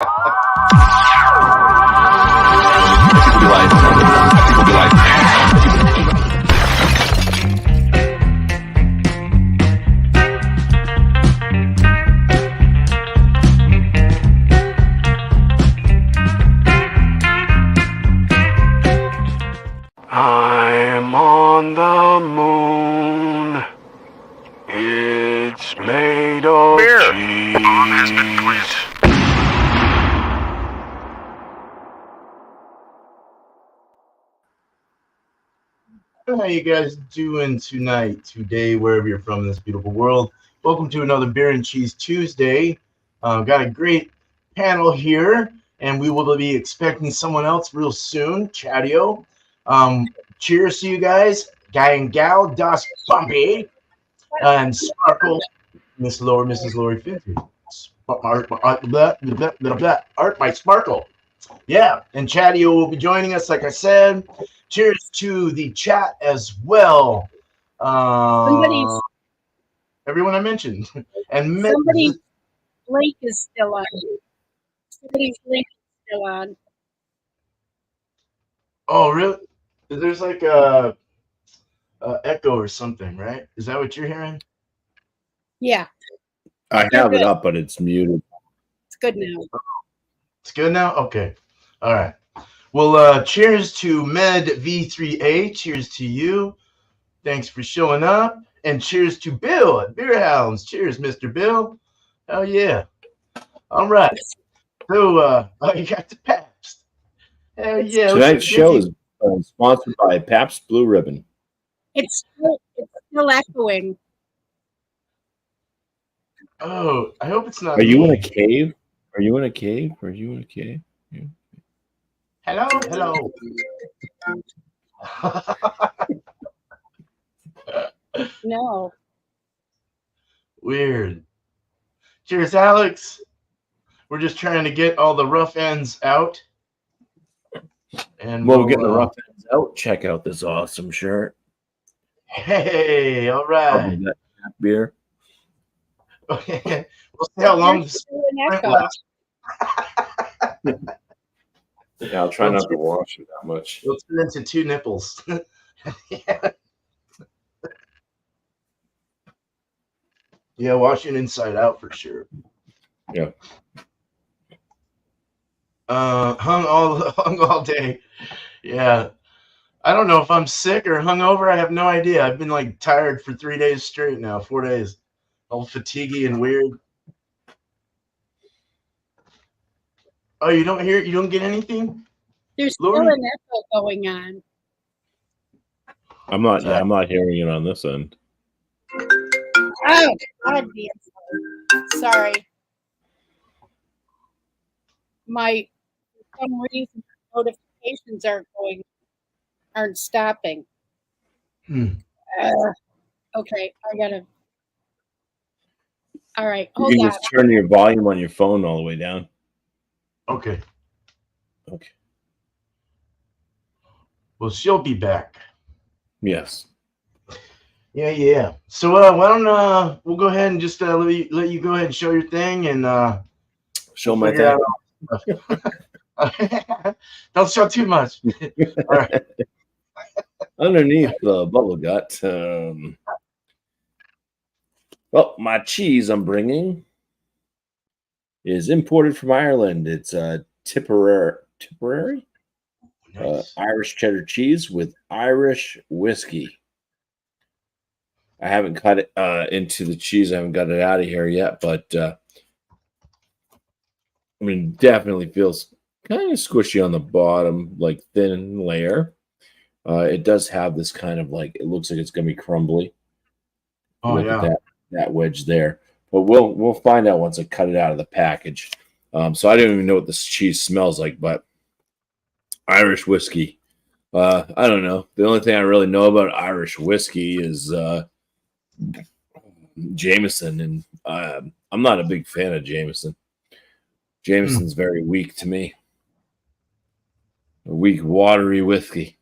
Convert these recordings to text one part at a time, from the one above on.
I'm on the moon. It's made of cheese. How you guys doing today, wherever you're from in this beautiful world? Welcome to another Beer and Cheese Tuesday. Got a great panel here, and we will be expecting someone else real soon, Chadeo. Cheers to you guys, guy and gal, Das Bumpy, and Sparkle, Mrs. Lori Finty. Art by Sparkle. Yeah, and Chadeo will be joining us, like I said. Cheers to the chat as well. Everyone I mentioned. And somebody's link is still on. Somebody's link is still on. Oh, really? There's like a echo or something, right? Is that what you're hearing? Yeah. I have it up, but it's muted. It's good now. It's good now? Okay. All right. Well, cheers to Med V3A. Cheers to you. Thanks for showing up. And cheers to Bill at Beer Hounds. Cheers, Mr. Bill. Oh, yeah. All right. So, you got the Pabst. Hell yeah. Tonight's show is sponsored by Pabst Blue Ribbon. It's still echoing. Oh, I hope it's not. Are you in a cave? Are you in a cave? Are you in a cave? Yeah. Hello. No. Weird. Cheers, Alex. We're just trying to get all the rough ends out. And we'll get the rough ends out. Check out this awesome shirt. Hey, all right. Beer. Okay. We'll see how long this lasts. Yeah, I'll try not to wash it that much. We'll turn into two nipples. Yeah, washing inside out for sure. Yeah. Hung all day. Yeah. I don't know if I'm sick or hungover. I have no idea. I've been like tired for 3 days straight now, 4 days. All fatiguey and weird. Oh, you don't hear? You don't get anything? There's still an echo going on. I'm not hearing it on this end. Oh, God damn. Sorry. For some reason, notifications aren't stopping. Okay, I gotta. All right, hold you can on. just turn your volume on your phone all the way down. Okay. Okay. Well, she'll be back. Yes. Yeah. So why don't we'll go ahead and just let you go ahead and show your thing and show my thing. Don't show too much. All right. Underneath the bubble gut. Well, my cheese I'm bringing is imported from Ireland. It's Tipperary. Nice. Irish cheddar cheese with Irish whiskey. I haven't cut it into the cheese. I haven't got it out of here yet, but definitely feels kind of squishy on the bottom, like thin layer. It does have this kind of like, it looks like it's going to be crumbly. Oh, Look yeah. at that wedge there. But we'll find out once I cut it out of the package. So I don't even know what this cheese smells like, but Irish whiskey. I don't know. The only thing I really know about Irish whiskey is Jameson, and I'm not a big fan of Jameson. Jameson's very weak to me. A weak, watery whiskey.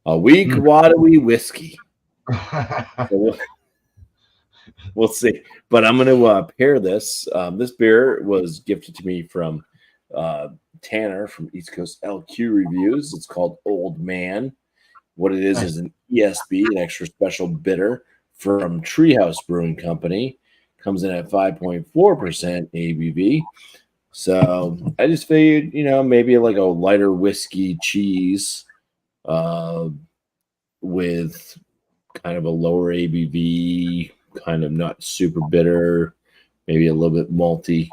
A weak, watery whiskey. So we'll see. But I'm going to pair this. This beer was gifted to me from Tanner from East Coast LQ Reviews. It's called Old Man. What it is an ESB, an extra special bitter from Treehouse Brewing Company. Comes in at 5.4% ABV. So I just figured, maybe like a lighter whiskey cheese with kind of a lower ABV, kind of not super bitter, maybe a little bit malty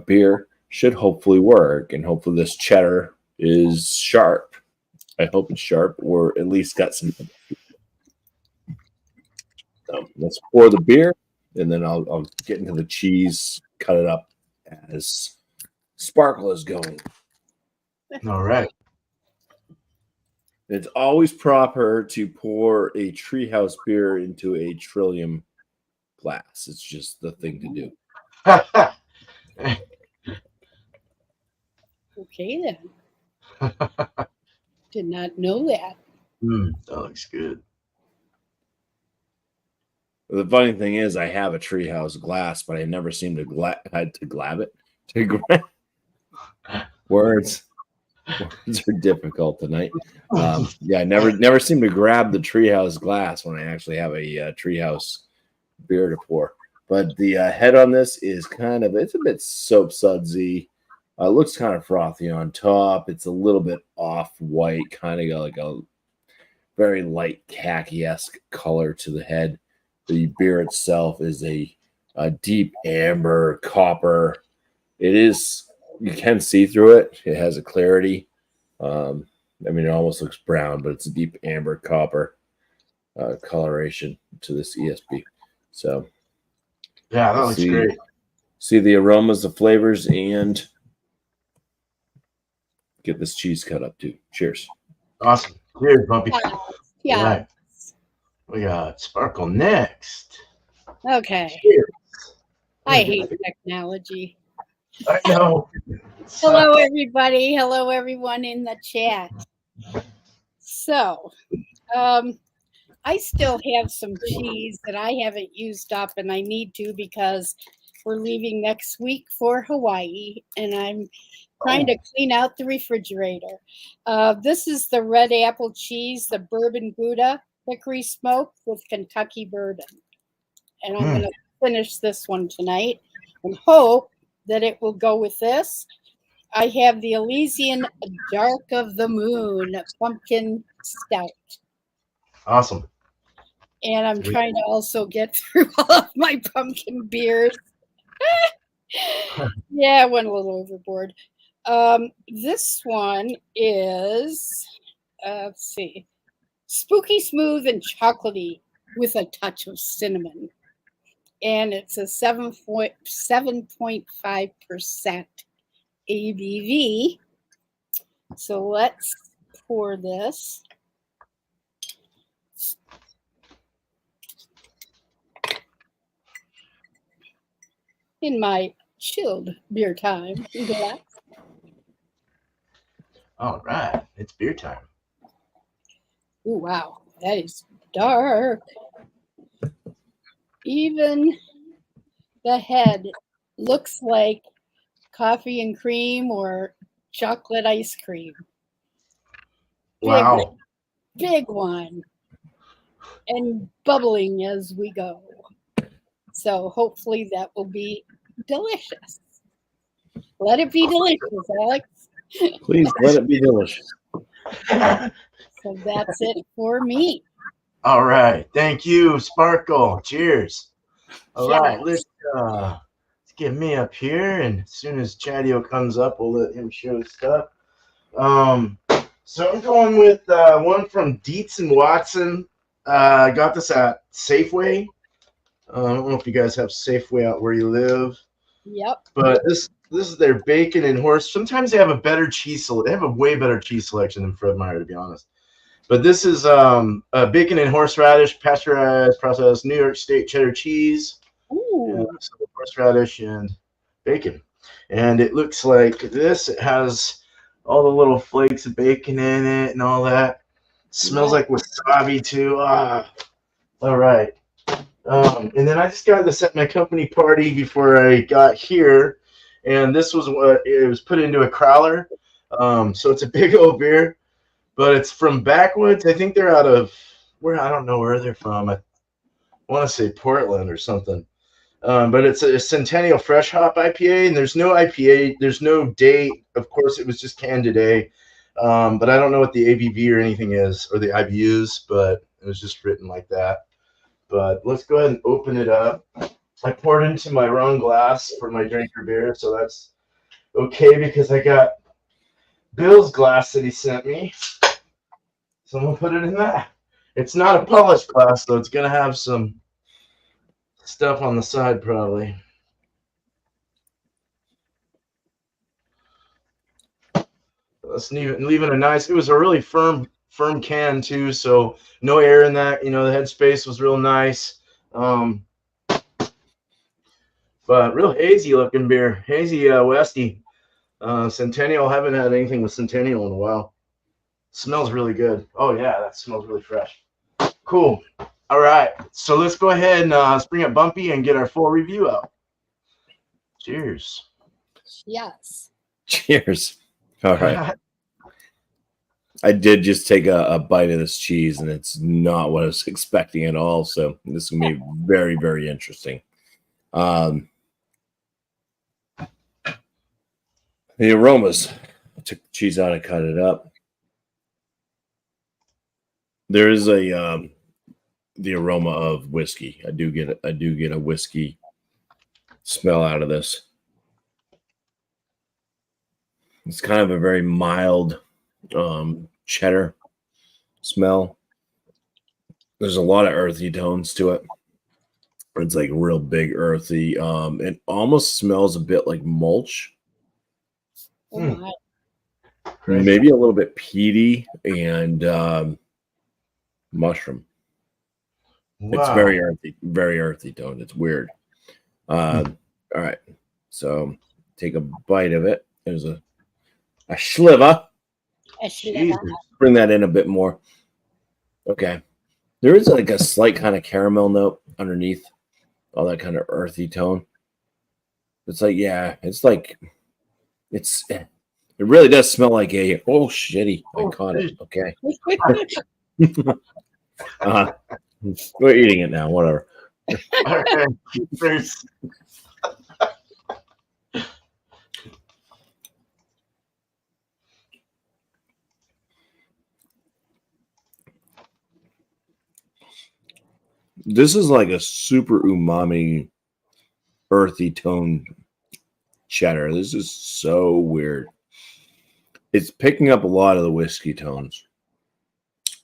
beer should hopefully work. And hopefully this cheddar is sharp. I hope it's sharp or at least got some. So let's pour the beer and then I'll get into the cheese, cut it up as Sparkle is going. All right. It's always proper to pour a Treehouse beer into a Trillium glass. It's just the thing to do. Okay, then. Did not know that. That looks good. The funny thing is, I have a Treehouse glass, but I never seem to grab it. Words are difficult tonight. I never seem to grab the Treehouse glass when I actually have a Treehouse beer to pour. But the head on this is it's a bit soap sudsy. Looks kind of frothy on top. It's a little bit off-white, kind of got like a very light khaki-esque color to the head. The beer itself is a deep amber copper. You can see through it. It has a clarity. It almost looks brown, but it's a deep amber copper coloration to this ESB. So, yeah, that looks great. See the aromas, the flavors, and get this cheese cut up too. Cheers. Awesome. Cheers, Bumpy. Yeah. All right. We got Sparkle next. Okay. Cheers. I hate technology. I know. Hello, everybody. Hello, everyone in the chat. So, I still have some cheese that I haven't used up, and I need to because we're leaving next week for Hawaii, and I'm trying to clean out the refrigerator. This is the red apple cheese, the bourbon Gouda hickory smoke with Kentucky bourbon. And I'm going to finish this one tonight and hope that it will go with this. I have the Elysian Dark of the Moon pumpkin stout. Awesome. And I'm trying to also get through all of my pumpkin beers. Yeah, I went a little overboard. This one is, let's see, spooky smooth and chocolatey with a touch of cinnamon. And it's a 7.5% ABV. So let's pour this. In my chilled beer time glass. All right. It's beer time. Oh, wow. That is dark. Even the head looks like coffee and cream or chocolate ice cream. Wow. Big one. And bubbling as we go. So hopefully that will be delicious. Let it be delicious, Alex. Please let it be delicious. So that's it for me. All right. Thank you, Sparkle. Cheers. All Cheers. right. Let's get me up here. And as soon as Chadeo comes up, we'll let him show his stuff. So I'm going with one from Dietz and Watson. I got this at Safeway. I don't know if you guys have Safeway out where you live. Yep. But this is their bacon and horse. Sometimes they have a better cheese selection. They have a way better cheese selection than Fred Meyer, to be honest. But this is a bacon and horseradish, pasteurized, processed New York State cheddar cheese. Ooh. So horseradish and bacon. And it looks like this. It has all the little flakes of bacon in it and all that. It smells like wasabi too. All right. And then I just got this at my company party before I got here, and this was what it was put into a crowler. So it's a big old beer, but it's from Backwoods. I think they're out of where, I don't know where they're from. I want to say Portland or something. But it's a Centennial Fresh Hop IPA, and there's no IPA, there's no date. Of course, it was just canned today. But I don't know what the ABV or anything is, or the IBUs, but it was just written like that. But let's go ahead and open it up. I poured into my wrong glass for my drinker beer, so that's okay because I got Bill's glass that he sent me. So I'm going to put it in that. It's not a polished glass, though. It's going to have some stuff on the side, probably. Let's leave it a nice. It was a really firm can too, so no air in that. The headspace was real nice. But real hazy looking beer, hazy Westy. Centennial. Haven't had anything with Centennial in a while. Smells really good. Oh yeah, that smells really fresh. Cool. All right, so let's go ahead and let's bring up Bumpy and get our full review out. Cheers. Yes. Cheers. All right. I did just take a bite of this cheese, and it's not what I was expecting at all. So this is going to be very, very interesting. The aromas. I took the cheese out and cut it up. There is the aroma of whiskey. I do get a whiskey smell out of this. It's kind of a very mild cheddar smell. There's a lot of earthy tones to it. It's like real big earthy. It almost smells a bit like mulch. Oh my. Maybe a little bit peaty and mushroom. Wow. It's very earthy tone. It's weird. All right. So take a bite of it. There's a sliver. Jesus. Bring that in a bit more. Okay. There is like a slight kind of caramel note underneath all that kind of earthy tone. It's like, yeah, it really does smell like a, oh, shitty. I caught it. Okay. We're eating it now. Whatever. Okay. Cheers. This is like a super umami, earthy tone cheddar. This is so weird. It's picking up a lot of the whiskey tones.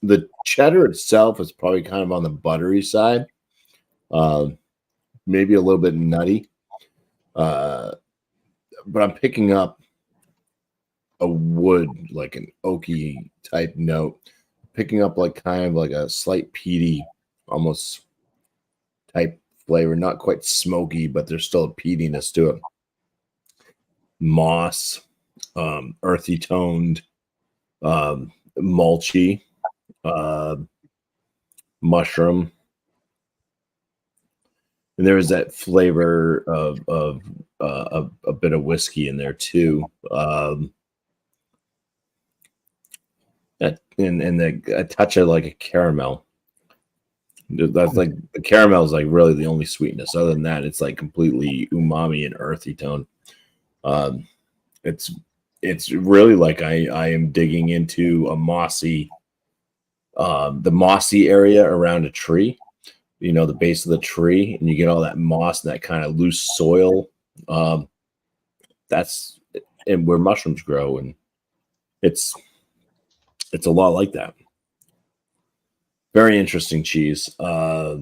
The cheddar itself is probably kind of on the buttery side, maybe a little bit nutty. But I'm picking up a wood, like an oaky type note. Picking up like kind of like a slight peaty, almost type flavor, not quite smoky, but there's still a peatiness to it. Moss, earthy toned, mulchy, mushroom, and there is that flavor of a bit of whiskey in there too. That and a touch of like a caramel. That's like the caramel is like really the only sweetness. Other than that, it's like completely umami and earthy tone. It's really like I am digging into a mossy, the mossy area around a tree. The base of the tree, and you get all that moss and that kind of loose soil. That's and where mushrooms grow, and it's a lot like that. Very interesting cheese. I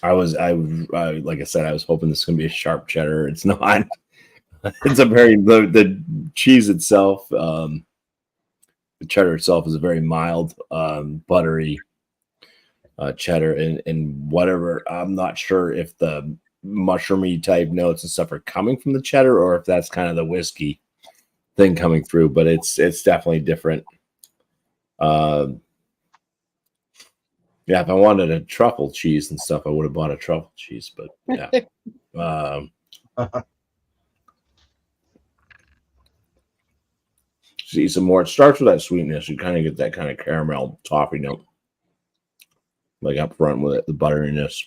like I said, I was hoping this was going to be a sharp cheddar. It's not. It's a very the cheese itself. The cheddar itself is a very mild, buttery cheddar, and whatever. I'm not sure if the mushroomy type notes and stuff are coming from the cheddar or if that's kind of the whiskey thing coming through. But it's definitely different. Yeah, if I wanted a truffle cheese and stuff, I would have bought a truffle cheese. But yeah, see some more. It starts with that sweetness. You kind of get that kind of caramel toffee note, like up front with it, the butteriness,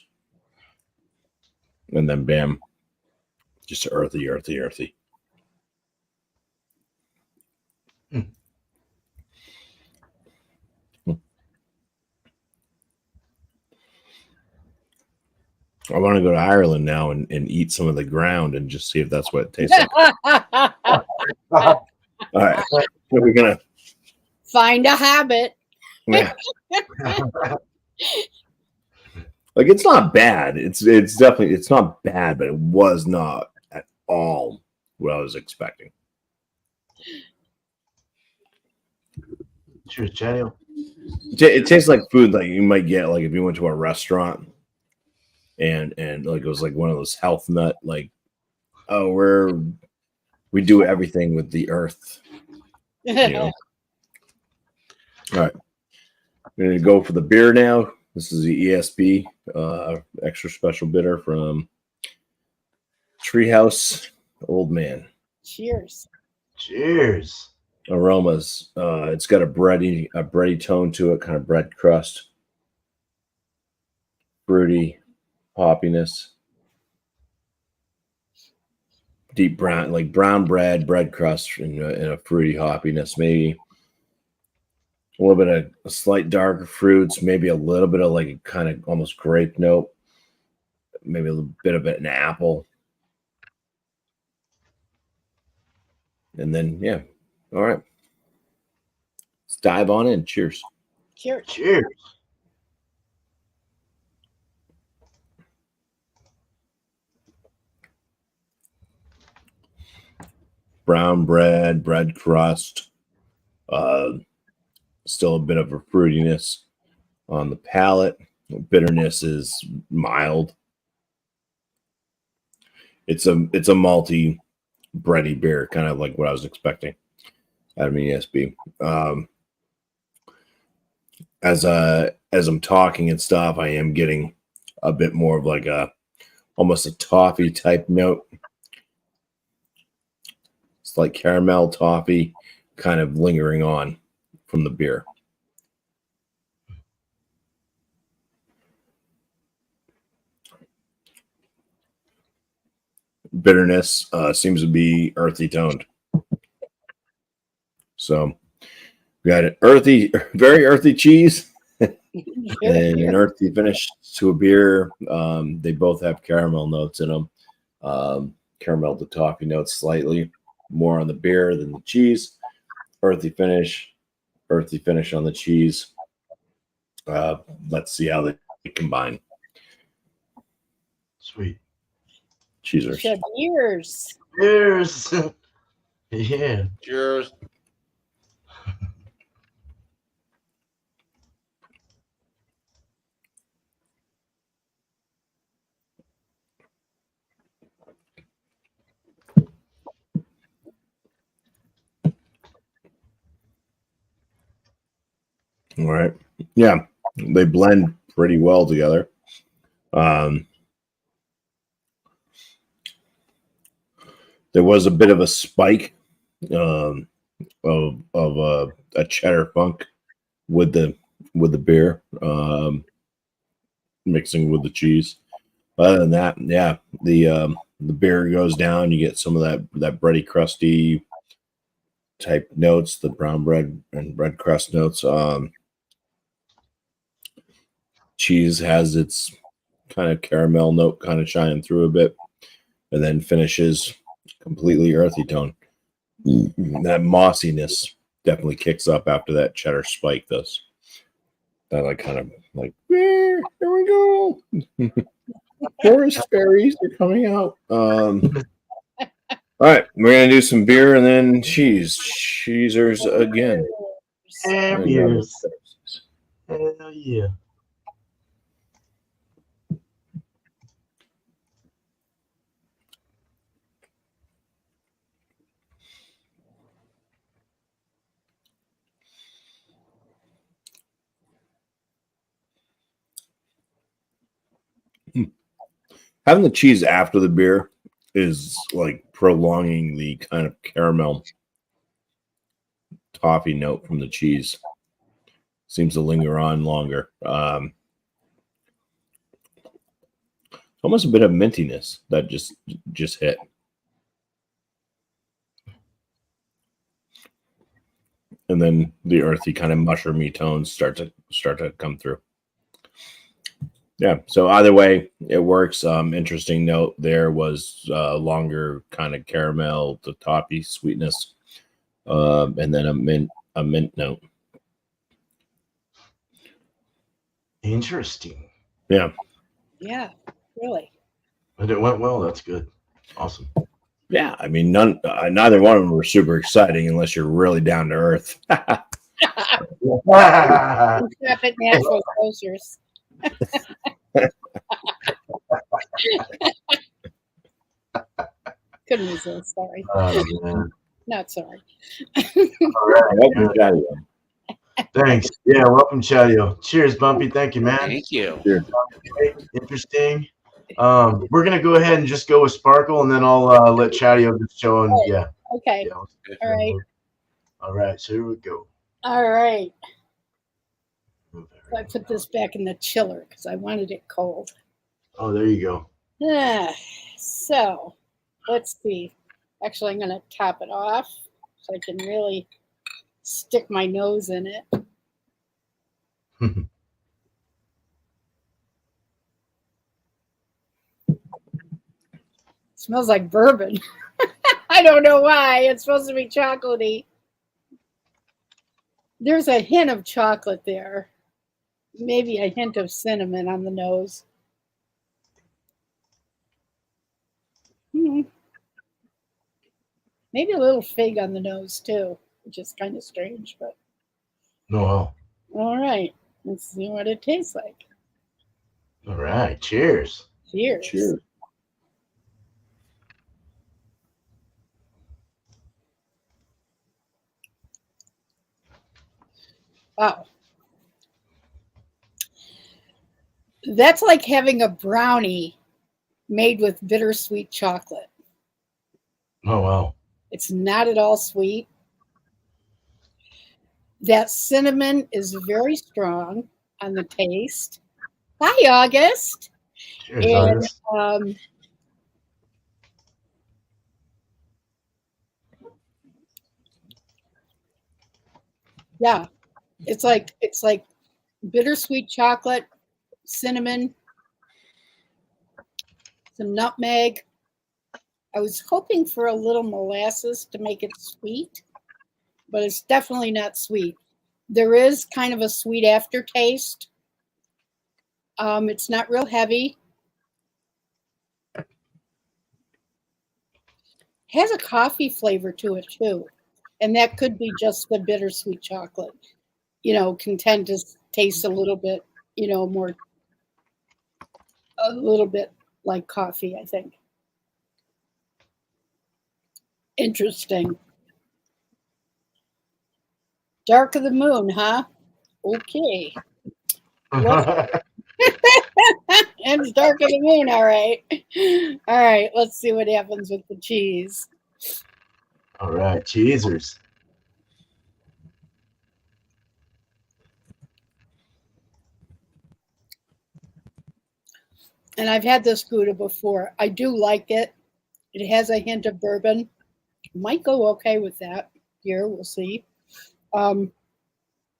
and then bam, just earthy. Mm. I want to go to Ireland now and eat some of the ground and just see if that's what it tastes like. All right, so we're gonna Find a habit. yeah. Like it's not bad. It's definitely it's not bad, but it was not at all what I was expecting. Cheers, Chadeo. It tastes like food like you might get like if you went to a restaurant and like it was like one of those health nut like oh we do everything with the earth, you know. All right, we're gonna go for the beer now. This is the ESB extra special bitter from Treehouse Old Man. Cheers. Cheers. Aromas. It's got a bready tone to it, kind of bread crust, fruity, hoppiness, deep brown, like brown bread crust, and a fruity hoppiness. Maybe a little bit of a slight darker fruits, maybe a little bit of like a kind of almost grape note, maybe a little bit of it an apple, and then yeah, all right. Let's dive on in. Cheers. Cheers. Cheers. Brown bread crust. Still a bit of a fruitiness on the palate. Bitterness is mild. It's a malty, bready beer, kind of like what I was expecting out of an ESB. As I'm talking and stuff, I am getting a bit more of like a almost a toffee type note. It's like caramel toffee kind of lingering on from the beer. Bitterness seems to be earthy toned. So we got an earthy, very earthy cheese and an earthy finish to a beer. They both have caramel notes in them. Caramel to toffee notes slightly more on the beer than the cheese. Earthy finish on the cheese. Let's see how they combine. Sweet. Cheesers. Cheers. Cheers. Yeah. Cheers. All right. Yeah, they blend pretty well together. There was a bit of a spike of a cheddar funk with the beer, mixing with the cheese. Other than that, yeah, the beer goes down. You get some of that bready, crusty type notes, the brown bread and bread crust notes. Cheese has its kind of caramel note kind of shining through a bit, and then finishes completely earthy tone. That mossiness definitely kicks up after that cheddar spike does. That like kind of like here we go. Forest fairies are coming out. All right, we're gonna do some beer and then cheesers again. Cheers. Hell yeah. Having the cheese after the beer is like prolonging the kind of caramel toffee note from the cheese. Seems to linger on longer. Almost a bit of mintiness that just hit. And then the earthy kind of mushroomy tones start to come through. Yeah. So either way, it works. Interesting note there was longer kind of caramel to toffee sweetness, and then a mint note. Interesting. Yeah. Yeah, really. But it went well. That's good. Awesome. Yeah. I mean, neither one of them were super exciting unless you're really down to earth. Stop at natural grocers. Couldn't resist. Sorry. Oh, man. Not sorry. All right. Welcome, Chadeo. Thanks. Yeah, welcome, Chadeo. Cheers, Bumpy. Thank you, man. Thank you. Cheers. Okay, interesting. We're gonna go ahead and just go with Sparkle, and then I'll let Chadeo just show him. Yeah. Okay. Yeah. All right. All right. So here we go. All right. I put this back in the chiller because I wanted it cold. Oh, there you go. So let's see. Actually, I'm going to top it off so I can really stick my nose in it. Smells like bourbon. I don't know why. It's supposed to be chocolatey. There's a hint of chocolate there. Maybe a hint of cinnamon on the nose. Maybe a little fig on the nose too, which is kind of strange, but No, well. all right. Let's see what it tastes like. All right. Cheers. Cheers. Cheers. Wow. That's like having a brownie made with bittersweet chocolate. Oh, wow. It's not at all sweet. That cinnamon is very strong on the taste. Hi, August. Cheers, And August. yeah, it's like bittersweet chocolate, cinnamon, some nutmeg. I was hoping for a little molasses to make it sweet, but it's definitely not sweet. There is kind of a sweet aftertaste. It's not real heavy. Has a coffee flavor to it too, and that could be just the bittersweet chocolate. Can tend to taste a little bit, more, a little bit like coffee, I think. Interesting. Dark of the Moon, huh? Okay. It's Dark of the Moon, all right. All right, let's see what happens with the cheese. All right. Cheesers. And I've had this Gouda before. I do like it. It has a hint of bourbon. Might go okay with that here. We'll see.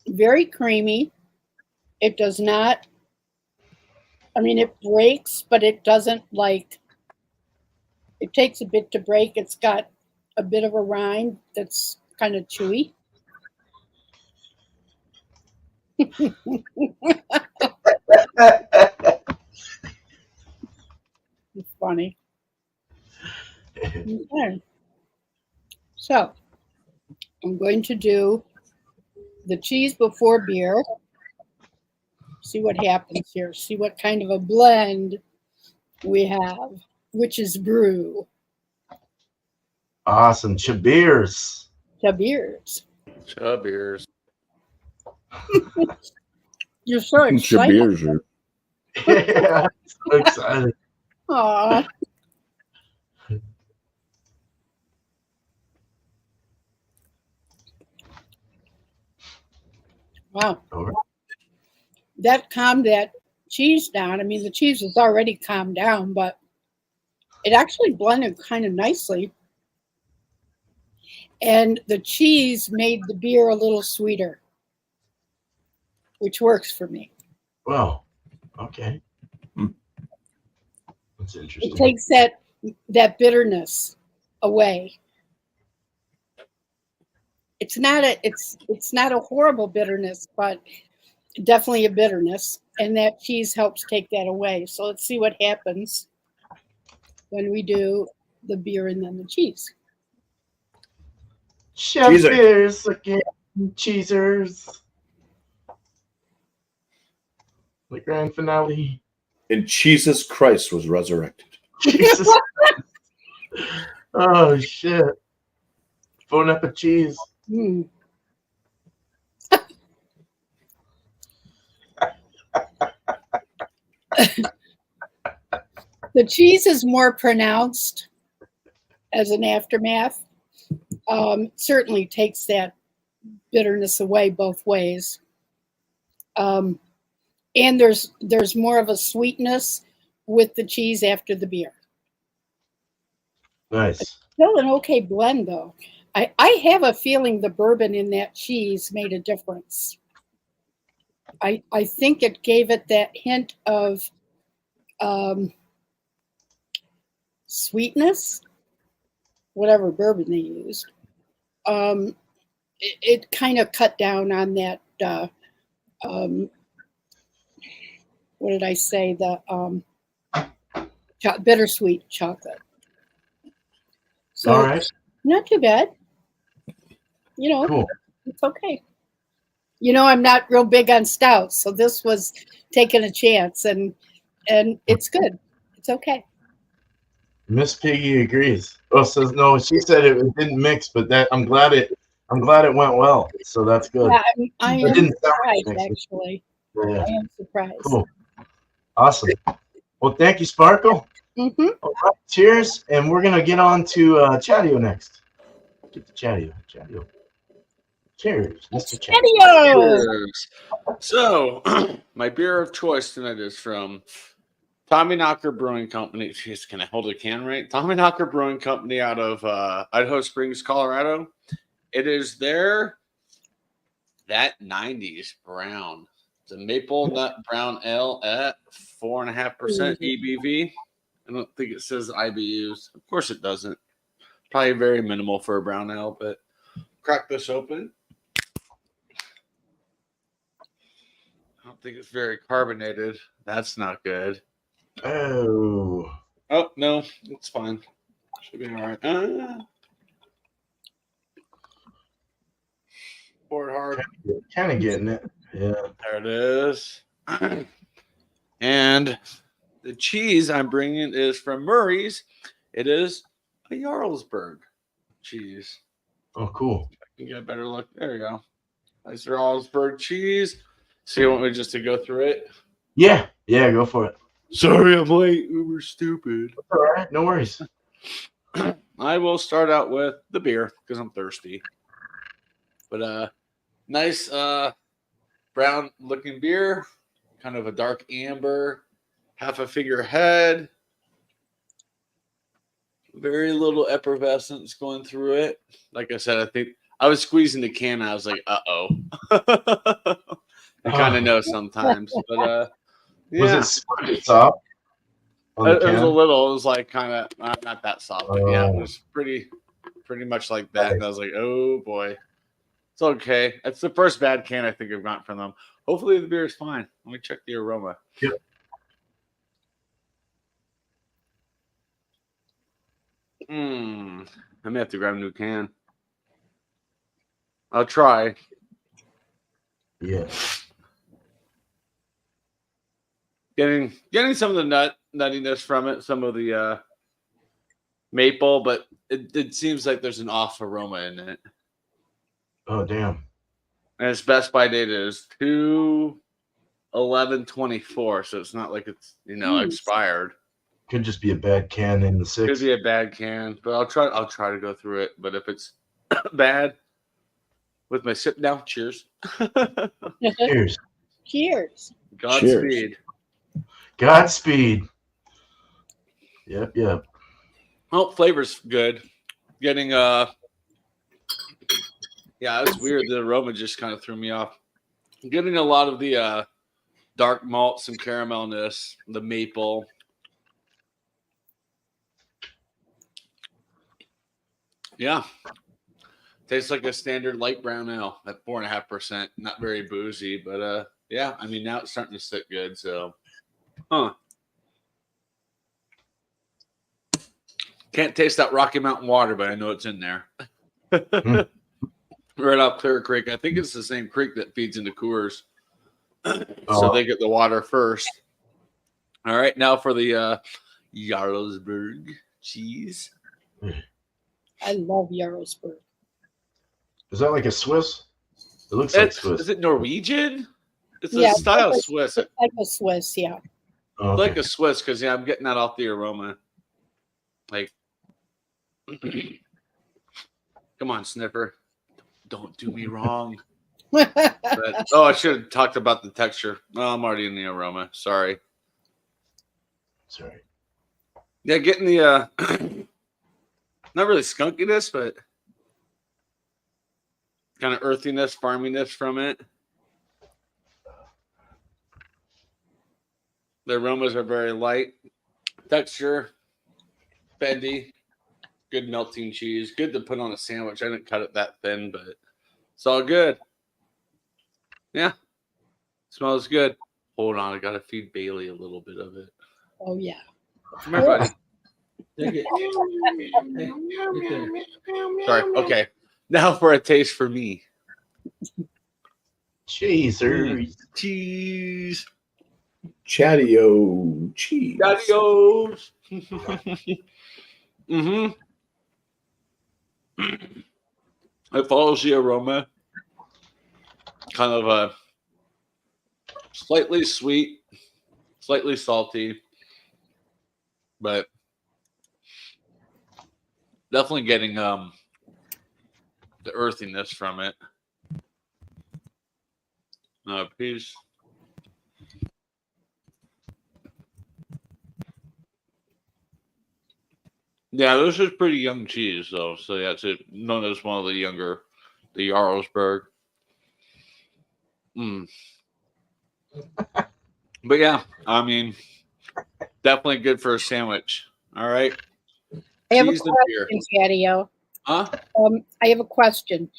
Very creamy. It does not, it breaks, but it doesn't it takes a bit to break. It's got a bit of a rind that's kind of chewy. It's funny. Okay. So I'm going to do the cheese before beer. See what happens here. See what kind of a blend we have, which is brew. Awesome. Cheers. The beers. Chub ears. You're so excited. Cheers. Yeah. So excited. Aw. Wow. All right. That calmed that cheese down. I mean, the cheese was already calmed down, but it actually blended kind of nicely. And the cheese made the beer a little sweeter, which works for me. Well, okay. Hmm. That's It interesting. takes that bitterness away. It's not a horrible bitterness, but definitely a bitterness, and that cheese helps take that away. So let's see what happens when we do the beer and then the cheese. Chef Cheeser. beers again. Cheesers. The grand finale. And Jesus Christ was resurrected. Jesus. Oh, shit. Bon appetit cheese. Hmm. The cheese is more pronounced as an aftermath. Certainly takes that bitterness away both ways. And there's more of a sweetness with the cheese after the beer. Nice. Still an okay blend though. I have a feeling the bourbon in that cheese made a difference. I think it gave it that hint of sweetness, whatever bourbon they used. It kind of cut down on that. What did I say? The bittersweet chocolate. So All right. not too bad. You know, Cool. it's okay. You know, I'm not real big on stouts, so this was taking a chance, and it's good. It's okay. Miss Piggy agrees. Oh, says no. She said it didn't mix, but that I'm glad it went well. So that's good. Yeah, I It am didn't sound like surprised, mixing. actually. Yeah. I am surprised. Cool. Awesome. Well, thank you, Sparkle. Mm-hmm. All right. Cheers, and we're gonna get on to Chadeo next. Get to Chadeo. Chadeo. Cheers, Mr. Chadeo. Chadeo! Cheers. So, my beer of choice tonight is from Tommy Knocker Brewing Company. Jeez, can I hold a can right? Tommy Knocker Brewing Company out of Idaho Springs, Colorado. It is that 90s brown. It's a maple nut brown ale at 4.5% ABV. I don't think it says IBUs. Of course it doesn't. Probably very minimal for a brown ale, but crack this open. I don't think it's very carbonated. That's not good. Oh. Oh, no, it's fine. Should be all right. Pour it hard. Kind of getting it. Yeah. There it is. And the cheese I'm bringing is from Murray's. It is a Jarlsberg cheese. Oh, cool. I can get a better look. There you go. Nice Jarlsberg cheese. So you want me just to go through it? Yeah. Yeah. Go for it. Sorry, I'm late. We were stupid. All right. No worries. I will start out with the beer because I'm thirsty. But nice brown looking beer, kind of a dark amber, half a figure head. Very little effervescence going through it. Like I said, I think I was squeezing the can. And I was like, "Uh-oh." I kind of know sometimes, but yeah. Was it soft? On the It was can? a little. It was like kind of not that soft, but yeah, it Oh. was pretty much like that. And I was like, "Oh boy, it's okay." It's the first bad can I think I've gotten from them. Hopefully, the beer is fine. Let me check the aroma. Yep. I may have to grab a new can. I'll try. Yeah. Getting some of the nuttiness from it, some of the maple, but it seems like there's an off aroma in it. Oh, damn. And its best by date is 2/11/24, so it's not like it's expired. Could just be a bad can in the Could six. be a bad can, but I'll try to go through it. But if it's bad, with my sip down, cheers. Cheers. Cheers. Godspeed. Godspeed. Yep. Oh, flavor's good. Getting yeah, it's weird. The aroma just kind of threw me off. Getting a lot of the dark malts and caramelness, the maple. Yeah. Tastes like a standard light brown ale at 4.5%. Not very boozy, but yeah, I mean now it's starting to sit good, so can't taste that Rocky Mountain water, but I know it's in there. Right off Clear Creek. I think it's the same creek that feeds into Coors. So they get the water first. All right, now for the Jarlsberg cheese. I love Jarlsberg. Is that like a Swiss? It looks like Swiss. Is it Norwegian? It's Yeah, a style it's Swiss. It's like a Swiss, yeah. Oh, okay. Like a Swiss, because I'm getting that off the aroma. Like, come on, sniffer. Don't do me wrong. But, I should have talked about the texture. Oh, I'm already in the aroma. Sorry. Sorry. Yeah, getting the not really skunkiness, but kind of earthiness, farminess from it. The aromas are very light. Texture, bendy, good melting cheese. Good to put on a sandwich. I didn't cut it that thin, but it's all good. Yeah. Smells good. Hold on, I gotta feed Bailey a little bit of it. Oh, yeah. Come here, buddy. Sorry. Okay. Now for a taste for me. Cheesers. Cheese. Chadeo cheese. Chadeo. It follows the aroma. Kind of a slightly sweet, slightly salty, but definitely getting the earthiness from it. Peace. Yeah, this is pretty young cheese though. So yeah, it's known as one of the younger, the Jarlsberg. But yeah, I mean, definitely good for a sandwich. All right. I have a Cheese and beer. question, Chadeo. Huh? I have a question.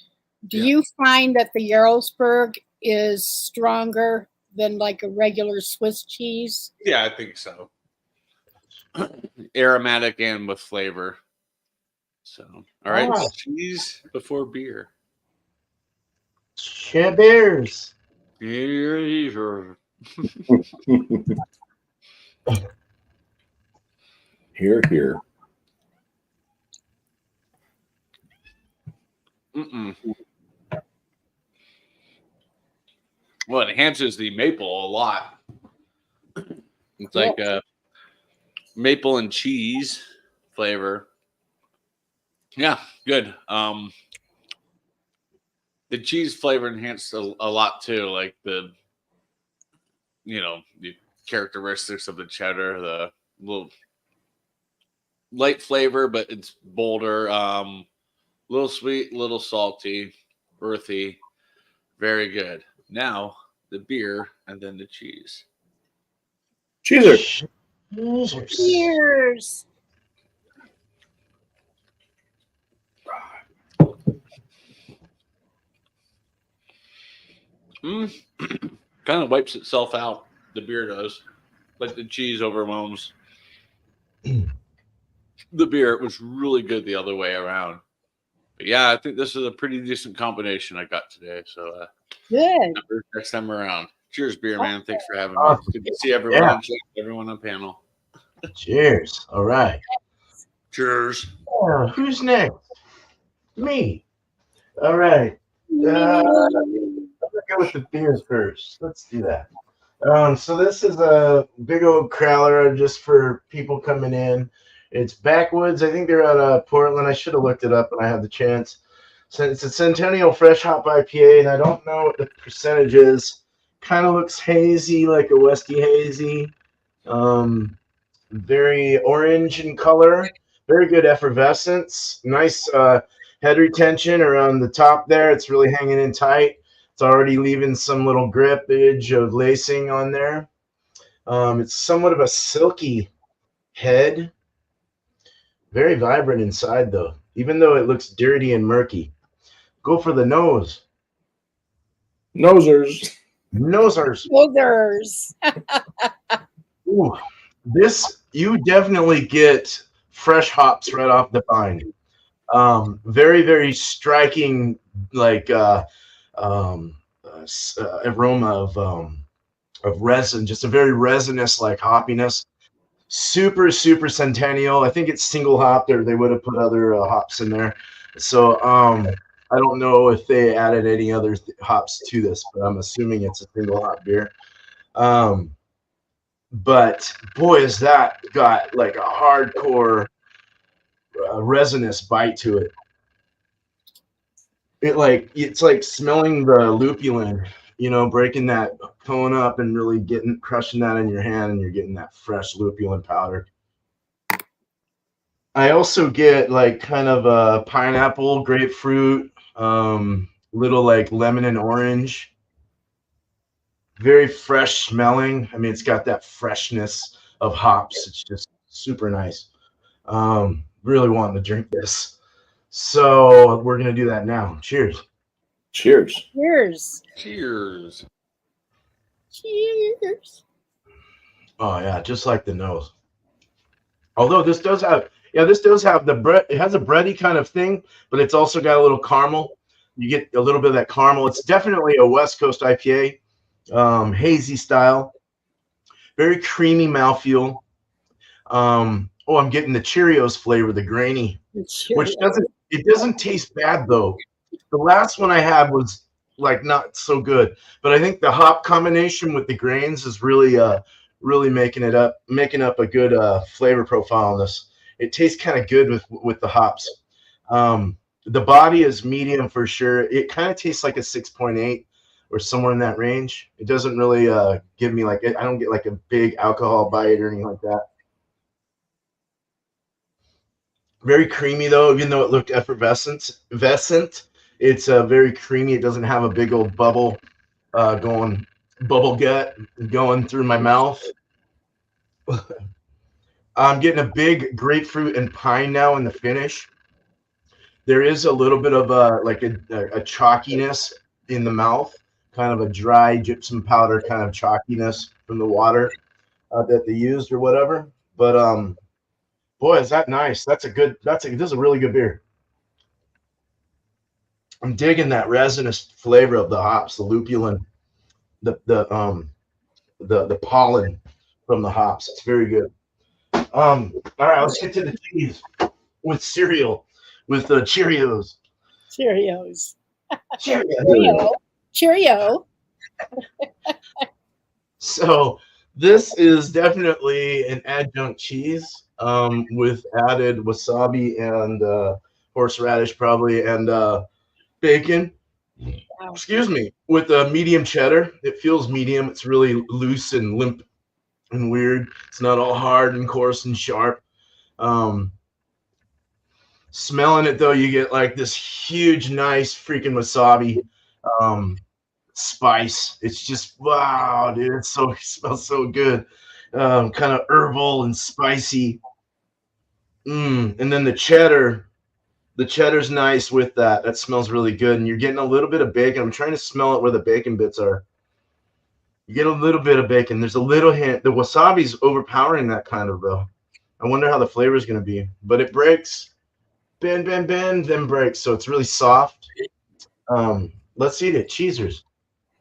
Do you find that the Jarlsberg is stronger than like a regular Swiss cheese? Yeah, I think so. Aromatic and with flavor. So, all right, cheese before beer. Cheers. Here. Here. Well, it enhances the maple a lot. It's like a maple and cheese flavor. Yeah, good. The cheese flavor enhanced a lot too, like the characteristics of the cheddar, the little light flavor, but it's bolder, little sweet, little salty, earthy, very good. Now the beer and then the cheese. Cheeser. Cheers. Kind of wipes itself out. The beer does, like the cheese overwhelms the beer. It was really good the other way around. But yeah, I think this is a pretty decent combination I got today. So Good. next time around. Cheers, beer man. Thanks for having me. Good to see everyone. Yeah. Everyone on panel. Cheers. All right. Cheers. Who's next? Me. All right. Let's go with the beer first. Let's do that. So this is a big old crowler just for people coming in. It's Backwoods. I think they're out of Portland. I should have looked it up when I had the chance. So it's a Centennial Fresh Hop IPA, and I don't know what the percentage is. Kind of looks hazy, like a Westy hazy. Very orange in color. Very good effervescence. Nice head retention around the top there. It's really hanging in tight. It's already leaving some little grippage of lacing on there. It's somewhat of a silky head. Very vibrant inside, though, even though it looks dirty and murky. Go for the nose. Nosers. Nosers. Others. Ooh, this, you definitely get fresh hops right off the vine. Very, very striking, like aroma of resin, just a very resinous like hoppiness. Super, super Centennial. I think it's single hopped, or they would have put other hops in there. So I don't know if they added any other hops to this, but I'm assuming it's a single hop beer. But boy, has that got like a hardcore resinous bite to it. It's like smelling the lupulin, breaking that cone up and really crushing that in your hand, and you're getting that fresh lupulin powder. I also get like kind of a pineapple, grapefruit, little like lemon and orange. Very fresh smelling. I mean, it's got that freshness of hops. It's just super nice. Really wanting to drink this. So we're going to do that now. Cheers. Cheers. Cheers. Cheers. Cheers. Oh, yeah, just like the nose. Although this does have the bread. It has a bready kind of thing, but it's also got a little caramel. You get a little bit of that caramel. It's definitely a West Coast IPA, hazy style. Very creamy mouthfeel. I'm getting the Cheerios flavor, the grainy, which doesn't taste bad though. The last one I had was like not so good, but I think the hop combination with the grains is really making up a good flavor profile on this. It tastes kind of good with the hops. The body is medium for sure. It kind of tastes like a 6.8 or somewhere in that range. It doesn't really give me I don't get like a big alcohol bite or anything like that. Very creamy though, even though it looked effervescent. It's very creamy. It doesn't have a big old bubble gut going through my mouth. I'm getting a big grapefruit and pine now in the finish. There is a little bit of a chalkiness in the mouth, kind of a dry gypsum powder kind of chalkiness from the water that they used or whatever. But boy, is that nice. This is a really good beer. I'm digging that resinous flavor of the hops, the lupulin, the pollen from the hops. It's very good. All right, let's get to the cheese with cereal, with the Cheerios. Cheerios. Cheerio. Cheerio. So this is definitely an adjunct cheese with added wasabi and horseradish probably and bacon. Wow. Excuse me, with a medium cheddar. It feels medium. It's really loose and limp and weird. It's not all hard and coarse and sharp. Smelling it though, you get like this huge, nice freaking wasabi spice. It's just wow, dude. It smells so good. Kind of herbal and spicy. And then the cheddar's nice with that. That smells really good. And you're getting a little bit of bacon. I'm trying to smell it where the bacon bits are. You get a little bit of bacon. There's a little hint. The wasabi's overpowering that kind of though. I wonder how the flavor is going to be. But it breaks. Bend, then breaks. So it's really soft. Let's eat it. Cheesers.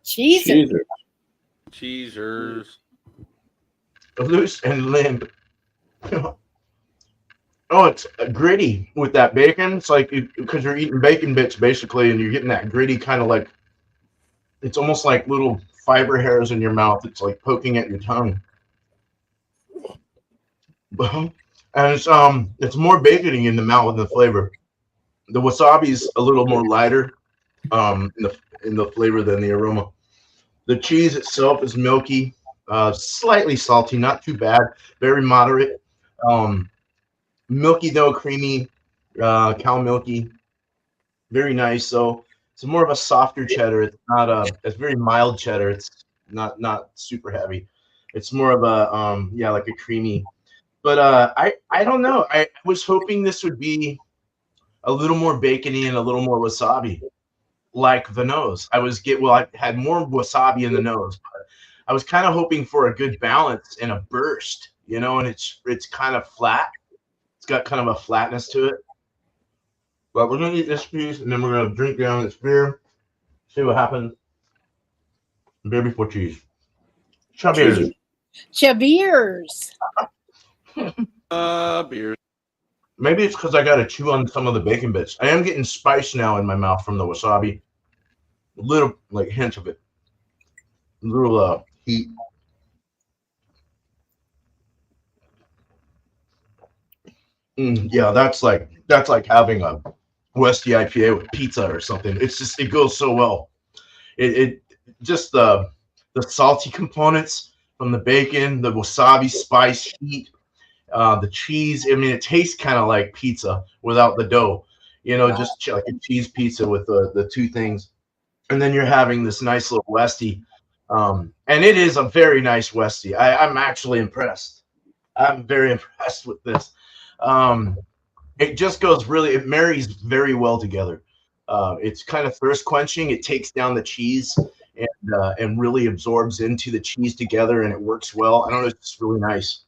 Cheesers. Cheesers. Loose and limp. Oh, it's gritty with that bacon. It's like because you're eating bacon bits basically, and you're getting that gritty kind of like it's almost like little fiber hairs in your mouth. It's like poking at your tongue. And it's more bacony in the mouth in the flavor. The wasabi's a little more lighter in the flavor than the aroma. The cheese itself is milky, slightly salty, not too bad, very moderate. Milky though, creamy, cow milky, very nice. So it's more of a softer cheddar. It's not it's very mild cheddar. It's not super heavy. It's more of a yeah, like a creamy. But I don't know. I was hoping this would be a little more bacony and a little more wasabi, like the nose. I had more wasabi in the nose, but I was kind of hoping for a good balance and a burst, and it's kind of flat. It's got kind of a flatness to it. But we're gonna eat this piece and then we're gonna drink down this beer, see what happens. Beer before cheese. Chadeo. Cheers. Beer. Maybe it's because I got to chew on some of the bacon bits. I am getting spice now in my mouth from the wasabi. A little, like, hint of it. A little heat. Yeah, that's like having a Westy IPA with pizza or something. It goes so well. It just the salty components from the bacon, the wasabi spice heat. The cheese, I mean, it tastes kind of like pizza without the dough, just like a cheese pizza with the two things. And then you're having this nice little Westy. And it is a very nice Westy. I'm actually impressed. I'm very impressed with this. It just it marries very well together. It's kind of thirst quenching. It takes down the cheese and really absorbs into the cheese together, and it works well. I don't know, it's really nice.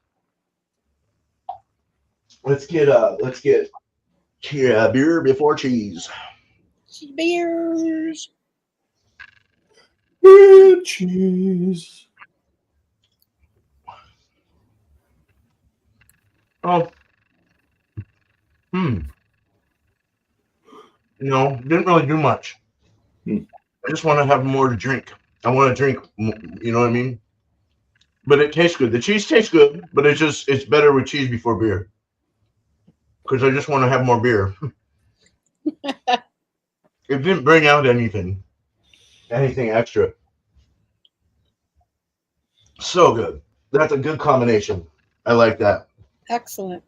Let's get beer before cheese. Cheers. Beer cheese. Oh. Didn't really do much. I just want to have more to drink. I want to drink, you know what I mean? But it tastes good. The cheese tastes good, but it's better with cheese before beer. Because I just want to have more beer. It didn't bring out anything extra. So good. That's a good combination. I like that. Excellent.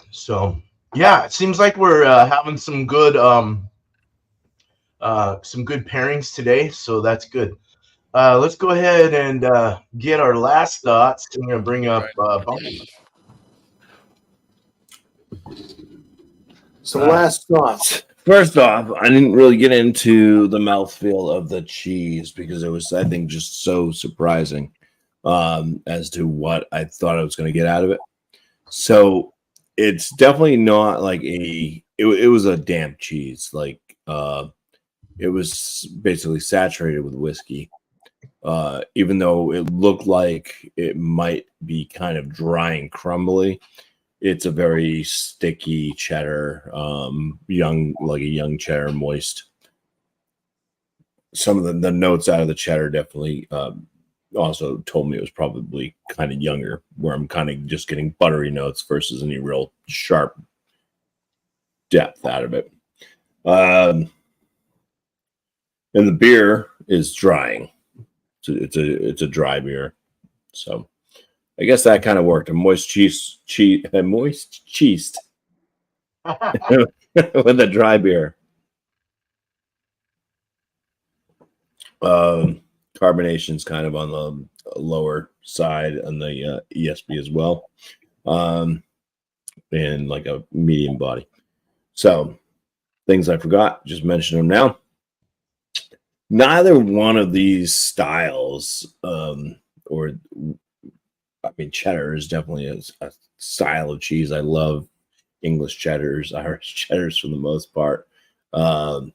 So yeah, it seems like we're having some good pairings today. So that's good. Let's go ahead and get our last thoughts. I'm gonna bring up Bumpy. Some last thoughts. First off, I didn't really get into the mouthfeel of the cheese because it was, I think, just so surprising as to what I thought I was going to get out of it. So it's definitely not like it was a damp cheese. Like it was basically saturated with whiskey. Even though it looked like it might be kind of dry and crumbly. It's a very sticky cheddar, like a young cheddar, moist. Some of the notes out of the cheddar definitely also told me it was probably kind of younger, where I'm kind of just getting buttery notes versus any real sharp depth out of it. And the beer is drying. It's a dry beer, so. I guess that kind of worked. A moist cheese with a dry beer. Carbonation's kind of on the lower side on the ESB as well, and like a medium body. So things I forgot, just mention them now. Neither one of these styles, cheddar is definitely a style of cheese. I love English cheddars, Irish cheddars for the most part. But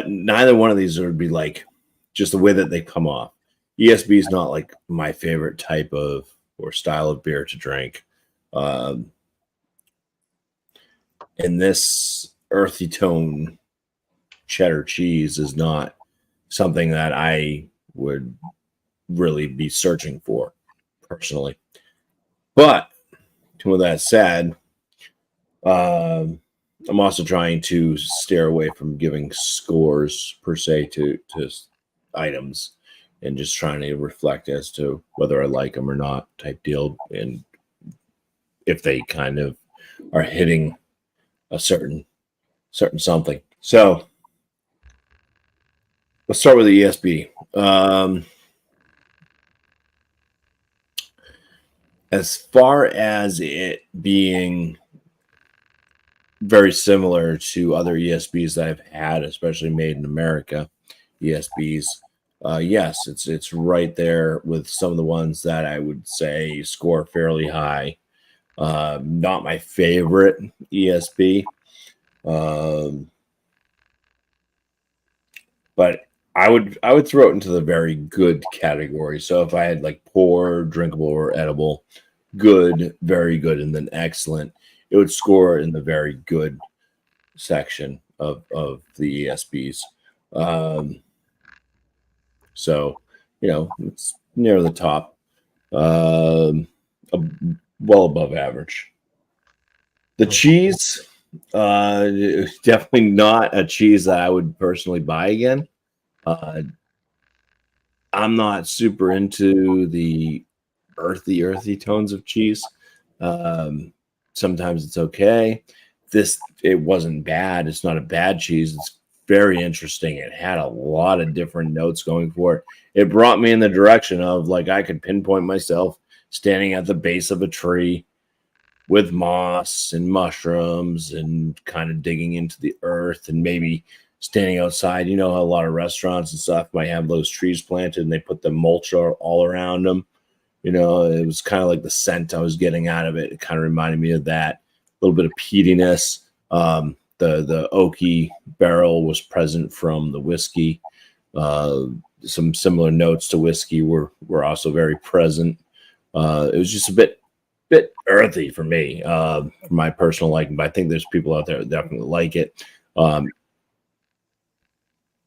neither one of these would be like just the way that they come off. ESB is not like my favorite type of or style of beer to drink. And this earthy tone cheddar cheese is not something that I would really be searching for personally. But with that said, I'm also trying to steer away from giving scores per se to items, and just trying to reflect as to whether I like them or not, type deal, and if they kind of are hitting a certain something. So let's start with the ESB. As far as it being very similar to other ESBs that I've had, especially made in America ESBs, yes, it's right there with some of the ones that I would say score fairly high. Not my favorite ESB, but I would throw it into the very good category. So if I had like poor, drinkable, or edible, good, very good, and then excellent, it would score in the very good section of the ESBs. So, it's near the top, well above average. The cheese, definitely not a cheese that I would personally buy again. I'm not super into the earthy tones of cheese. Sometimes it's okay. It wasn't bad. It's not a bad cheese. It's very interesting. It had a lot of different notes going for it. It brought me in the direction of like I could pinpoint myself standing at the base of a tree with moss and mushrooms and kind of digging into the earth, and maybe standing outside. You know how a lot of restaurants and stuff might have those trees planted and they put the mulch all around them. It was kind of like the scent I was getting out of it. It kind of reminded me of that. A little bit of peatiness. The oaky barrel was present from the whiskey. Some similar notes to whiskey were also very present. It was just a bit earthy for me, for my personal liking, but I think there's people out there that definitely like it.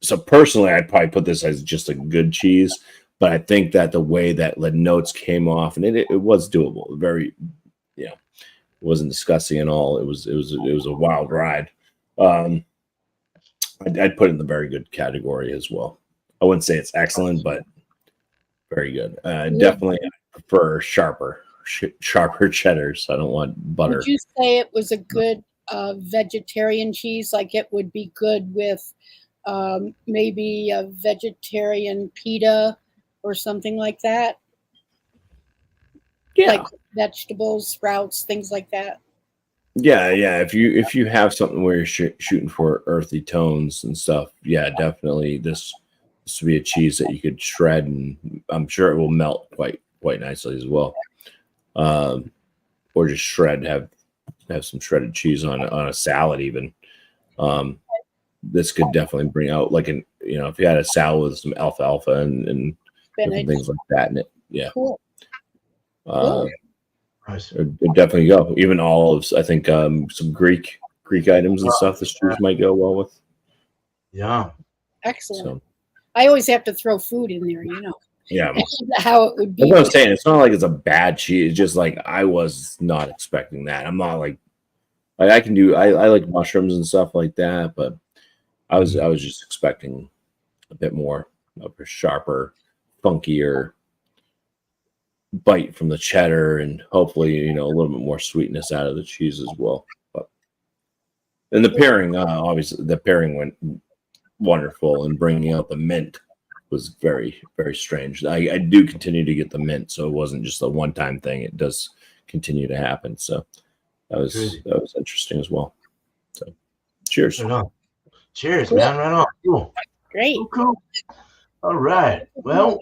So personally, I'd probably put this as just a good cheese, but I think that the way that the notes came off, and it was doable, very, it wasn't disgusting at all. It was a wild ride. I'd put it in the very good category as well. I wouldn't say it's excellent, but very good. Definitely prefer sharper cheddars. I don't want butter. Would you say it was a good vegetarian cheese? Like it would be good with maybe a vegetarian pita or something like that? Yeah. Like vegetables, sprouts, things like that. Yeah. If you have something where you're shooting for earthy tones and stuff, yeah, definitely this would be a cheese that you could shred, and I'm sure it will melt quite nicely as well. Or just have some shredded cheese on a salad even. This could definitely bring out like if you had a salad with some alfalfa and different things like that in it. Yeah. Cool. It'd definitely go. Even olives, I think some Greek items and stuff this cheese might go well with. Yeah. Excellent. So, I always have to throw food in there, yeah. How it would be. That's what I'm saying. It's not like it's a bad cheese. It's just like I was not expecting that. I'm not like I can do I like mushrooms and stuff like that, but I was just expecting a bit more of a sharper, funkier bite from the cheddar, and hopefully a little bit more sweetness out of the cheese as well. And the pairing, obviously the pairing went wonderful, and bringing out the mint was very, very strange. I do continue to get the mint, so it wasn't just a one-time thing. It does continue to happen. So that was interesting as well. So cheers. Right on. Cheers, man. Right on. Cool. Great. Cool. All right. Well,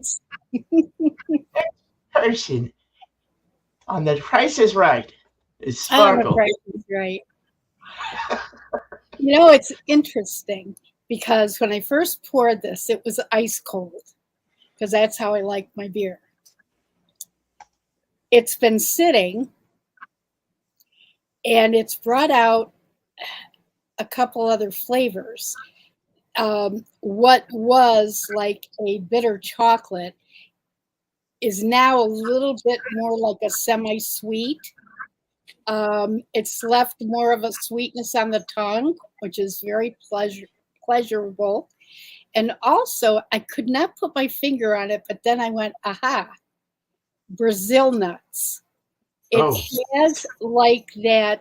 person on the Price is Right is Sparkle. Price is Right. It's interesting because when I first poured this, it was ice cold because that's how I like my beer. It's been sitting and it's brought out a couple other flavors. what was like a bitter chocolate is now a little bit more like a semi-sweet. It's left more of a sweetness on the tongue, which is very pleasurable. And also, I could not put my finger on it, but then I went, aha, Brazil nuts. It has like that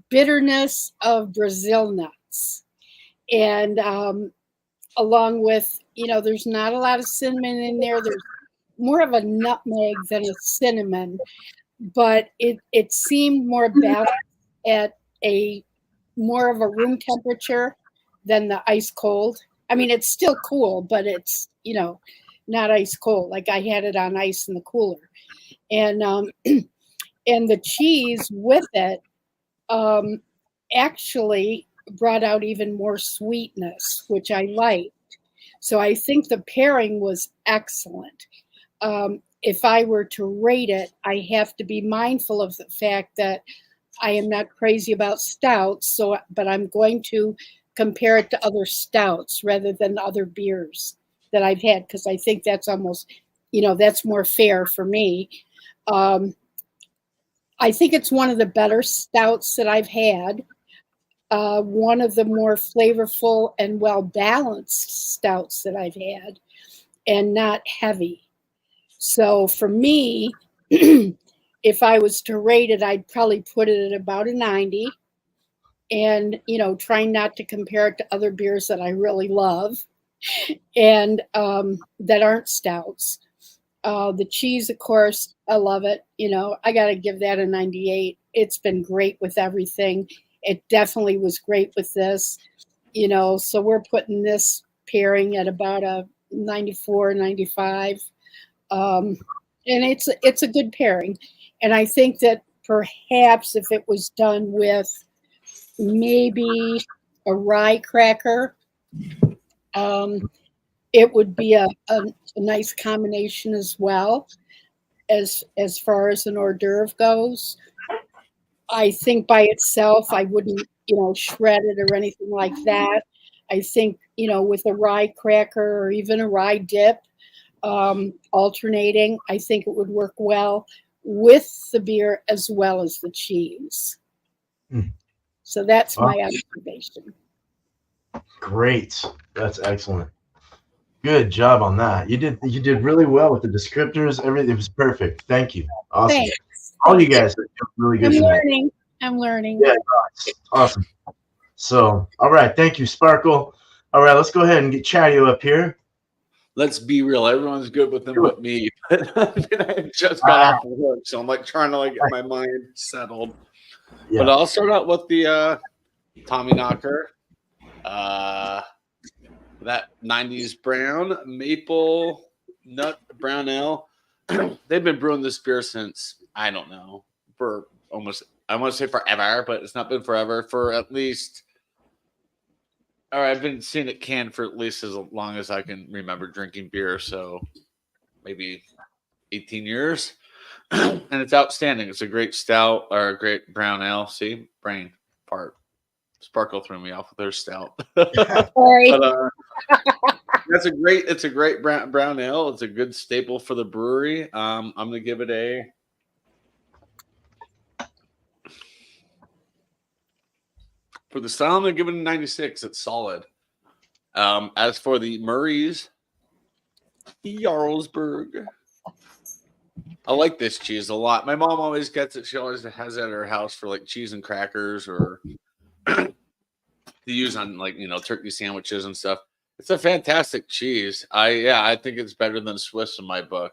bitterness of Brazil nuts. And along with, there's not a lot of cinnamon in there. There's more of a nutmeg than a cinnamon, but it seemed more balanced at a more of a room temperature than the ice cold. I mean, it's still cool, but it's, not ice cold. Like I had it on ice in the cooler. And and the cheese with it actually brought out even more sweetness, which I liked. So I think the pairing was excellent. If I were to rate it, I have to be mindful of the fact that I am not crazy about stouts, but I'm going to compare it to other stouts rather than other beers that I've had, because I think that's almost, that's more fair for me. I think it's one of the better stouts that I've had. One of the more flavorful and well-balanced stouts that I've had, and not heavy. So for me, if I was to rate it, I'd probably put it at about a 90. And, trying not to compare it to other beers that I really love and that aren't stouts. The cheese, of course, I love it. I got to give that a 98. It's been great with everything. It definitely was great with this, so we're putting this pairing at about a 94, 95. And it's a good pairing. And I think that perhaps if it was done with maybe a rye cracker, it would be a nice combination as well as far as an hors d'oeuvre goes. I think by itself, I wouldn't, shred it or anything like that. I think, with a rye cracker or even a rye dip, alternating, I think it would work well with the beer as well as the cheese. So that's my observation. Great. That's excellent. Good job on that. You did really well with the descriptors. Everything, it was perfect. Thank you. Awesome. Thanks. All you guys are really good tonight. I'm learning. Yeah, awesome. So, all right. Thank you, Sparkle. All right, let's go ahead and get Chadeo up here. Let's be real. Everyone's good with them but me. I just got off of work, so I'm like trying to get my mind settled. Yeah. But I'll start out with the Tommy Knocker. That 90s brown maple nut brown ale. They've been brewing this beer since, I don't know, for almost, I want to say forever, but it's not been forever, for at least, or I've been seeing it canned for at least as long as I can remember drinking beer, so maybe 18 years. And it's outstanding. It's a great stout, or a great brown ale. See, brain part. Sparkle threw me off with their stout. Sorry. But it's a great brown ale. It's a good staple for the brewery. I'm gonna give it a for the style, I'm gonna give it a 96. It's solid. As for the Murray's Jarlsberg, I like this cheese a lot. My mom always gets it. She always has it at her house for like cheese and crackers, or to use on turkey sandwiches and stuff. It's a fantastic cheese. I think it's better than Swiss in my book.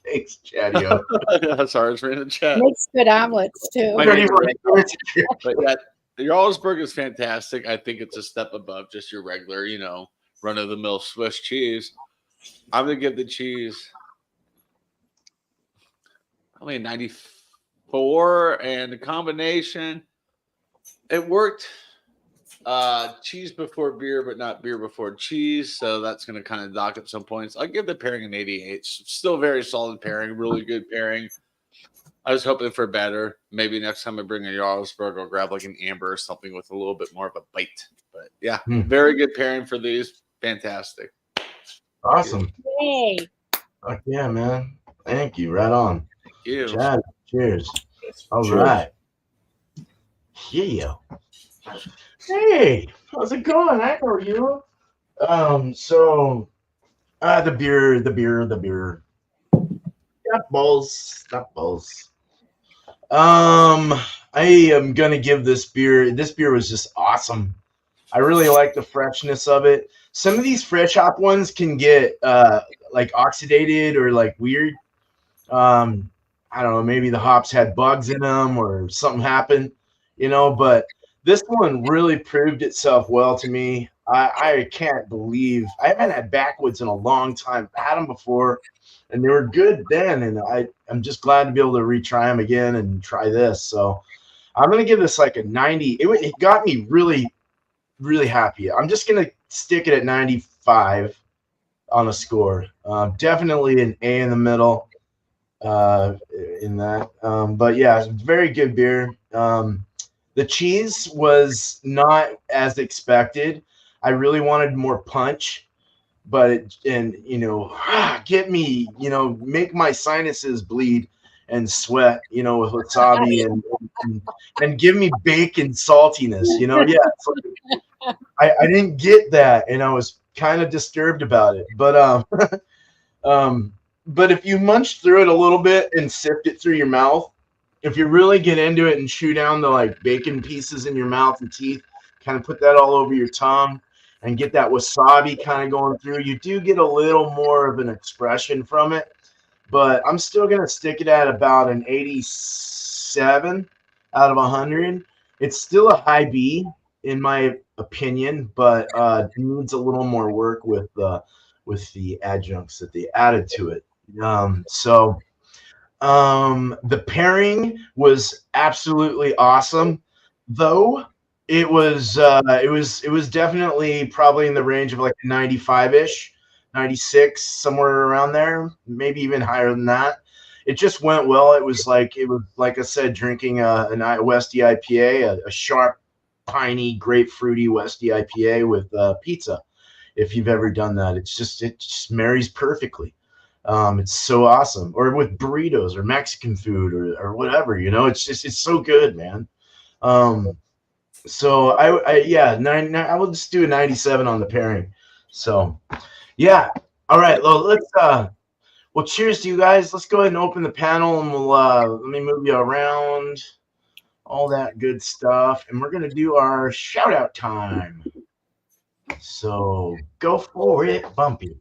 Thanks, Chadeo. Sorry, it's in the chat. Makes good omelets too. But yeah, the Jarlsberg is fantastic. I think it's a step above just your regular, run-of-the-mill Swiss cheese. I'm gonna give the cheese probably a 94, and the combination, it worked. Cheese before beer, but not beer before cheese. So that's going to kind of dock at some points. I'll give the pairing an 88. Still very solid pairing, really good pairing. I was hoping for better. Maybe next time I bring a Jarlsberg, I'll grab like an amber or something with a little bit more of a bite. But yeah, very good pairing for these. Fantastic. Awesome. Yay. Fuck yeah, man. Thank you. Right on. Thank you. Chad, cheers. All Cheers. right. Yeah. Hey, how's it going? I know you. So the beer. Stop balls. I am gonna give this beer. This beer was just awesome. I really like the freshness of it. Some of these fresh hop ones can get like oxidated or like weird. I don't know, maybe the hops had bugs in them or something happened, but this one really proved itself well to me. I can't believe I haven't had backwoods in a long time. I had them before and they were good then. And I'm just glad to be able to retry them again and try this. So I'm going to give this like a 90. It got me really, really happy. I'm just going to stick it at 95 on a score. Definitely an A in the middle in that. But yeah, very good beer. The cheese was not as expected. I really wanted more punch, but get me, make my sinuses bleed and sweat, with wasabi and give me bacon saltiness, yeah. It's like, I didn't get that, and I was kind of disturbed about it. But but if you munch through it a little bit and sift it through your mouth, if you really get into it and chew down the like bacon pieces in your mouth and teeth, kind of put that all over your tongue and get that wasabi kind of going through, you do get a little more of an expression from it. But I'm still going to stick it at about an 87 out of 100. It's still a high B in my opinion, but needs a little more work with the adjuncts that they added to it. The pairing was absolutely awesome, though it was definitely probably in the range of like 95-ish, 96, somewhere around there, maybe even higher than that. It just went well. It was like I said, drinking an Westy IPA, a sharp, piney, grapefruity Westy IPA with pizza. If you've ever done that, it just marries perfectly. It's so awesome. Or with burritos or Mexican food or whatever, it's so good, man. So I will just do a 97 on the pairing. So yeah. All right. Well, well, cheers to you guys. Let's go ahead and open the panel and we'll let me move you around, all that good stuff. And we're gonna do our shout out time. So go for it, Bumpy.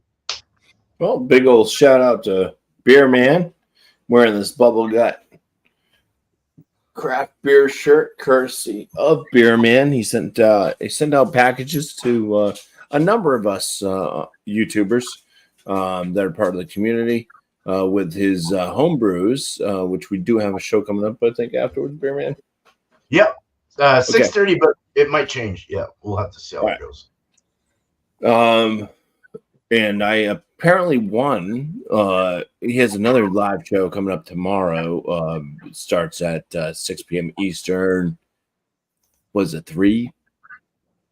Well, big old shout out to Beer Man wearing this bubble gut craft beer shirt, courtesy of Beer Man. He sent out packages to a number of us YouTubers that are part of the community with his home brews, which we do have a show coming up, I think, afterwards, Beer Man. Yep. 6:30, but it might change. Yeah, we'll have to see how it goes. And I apparently won. He has another live show coming up tomorrow. It starts at 6 p.m. Eastern. Was it 3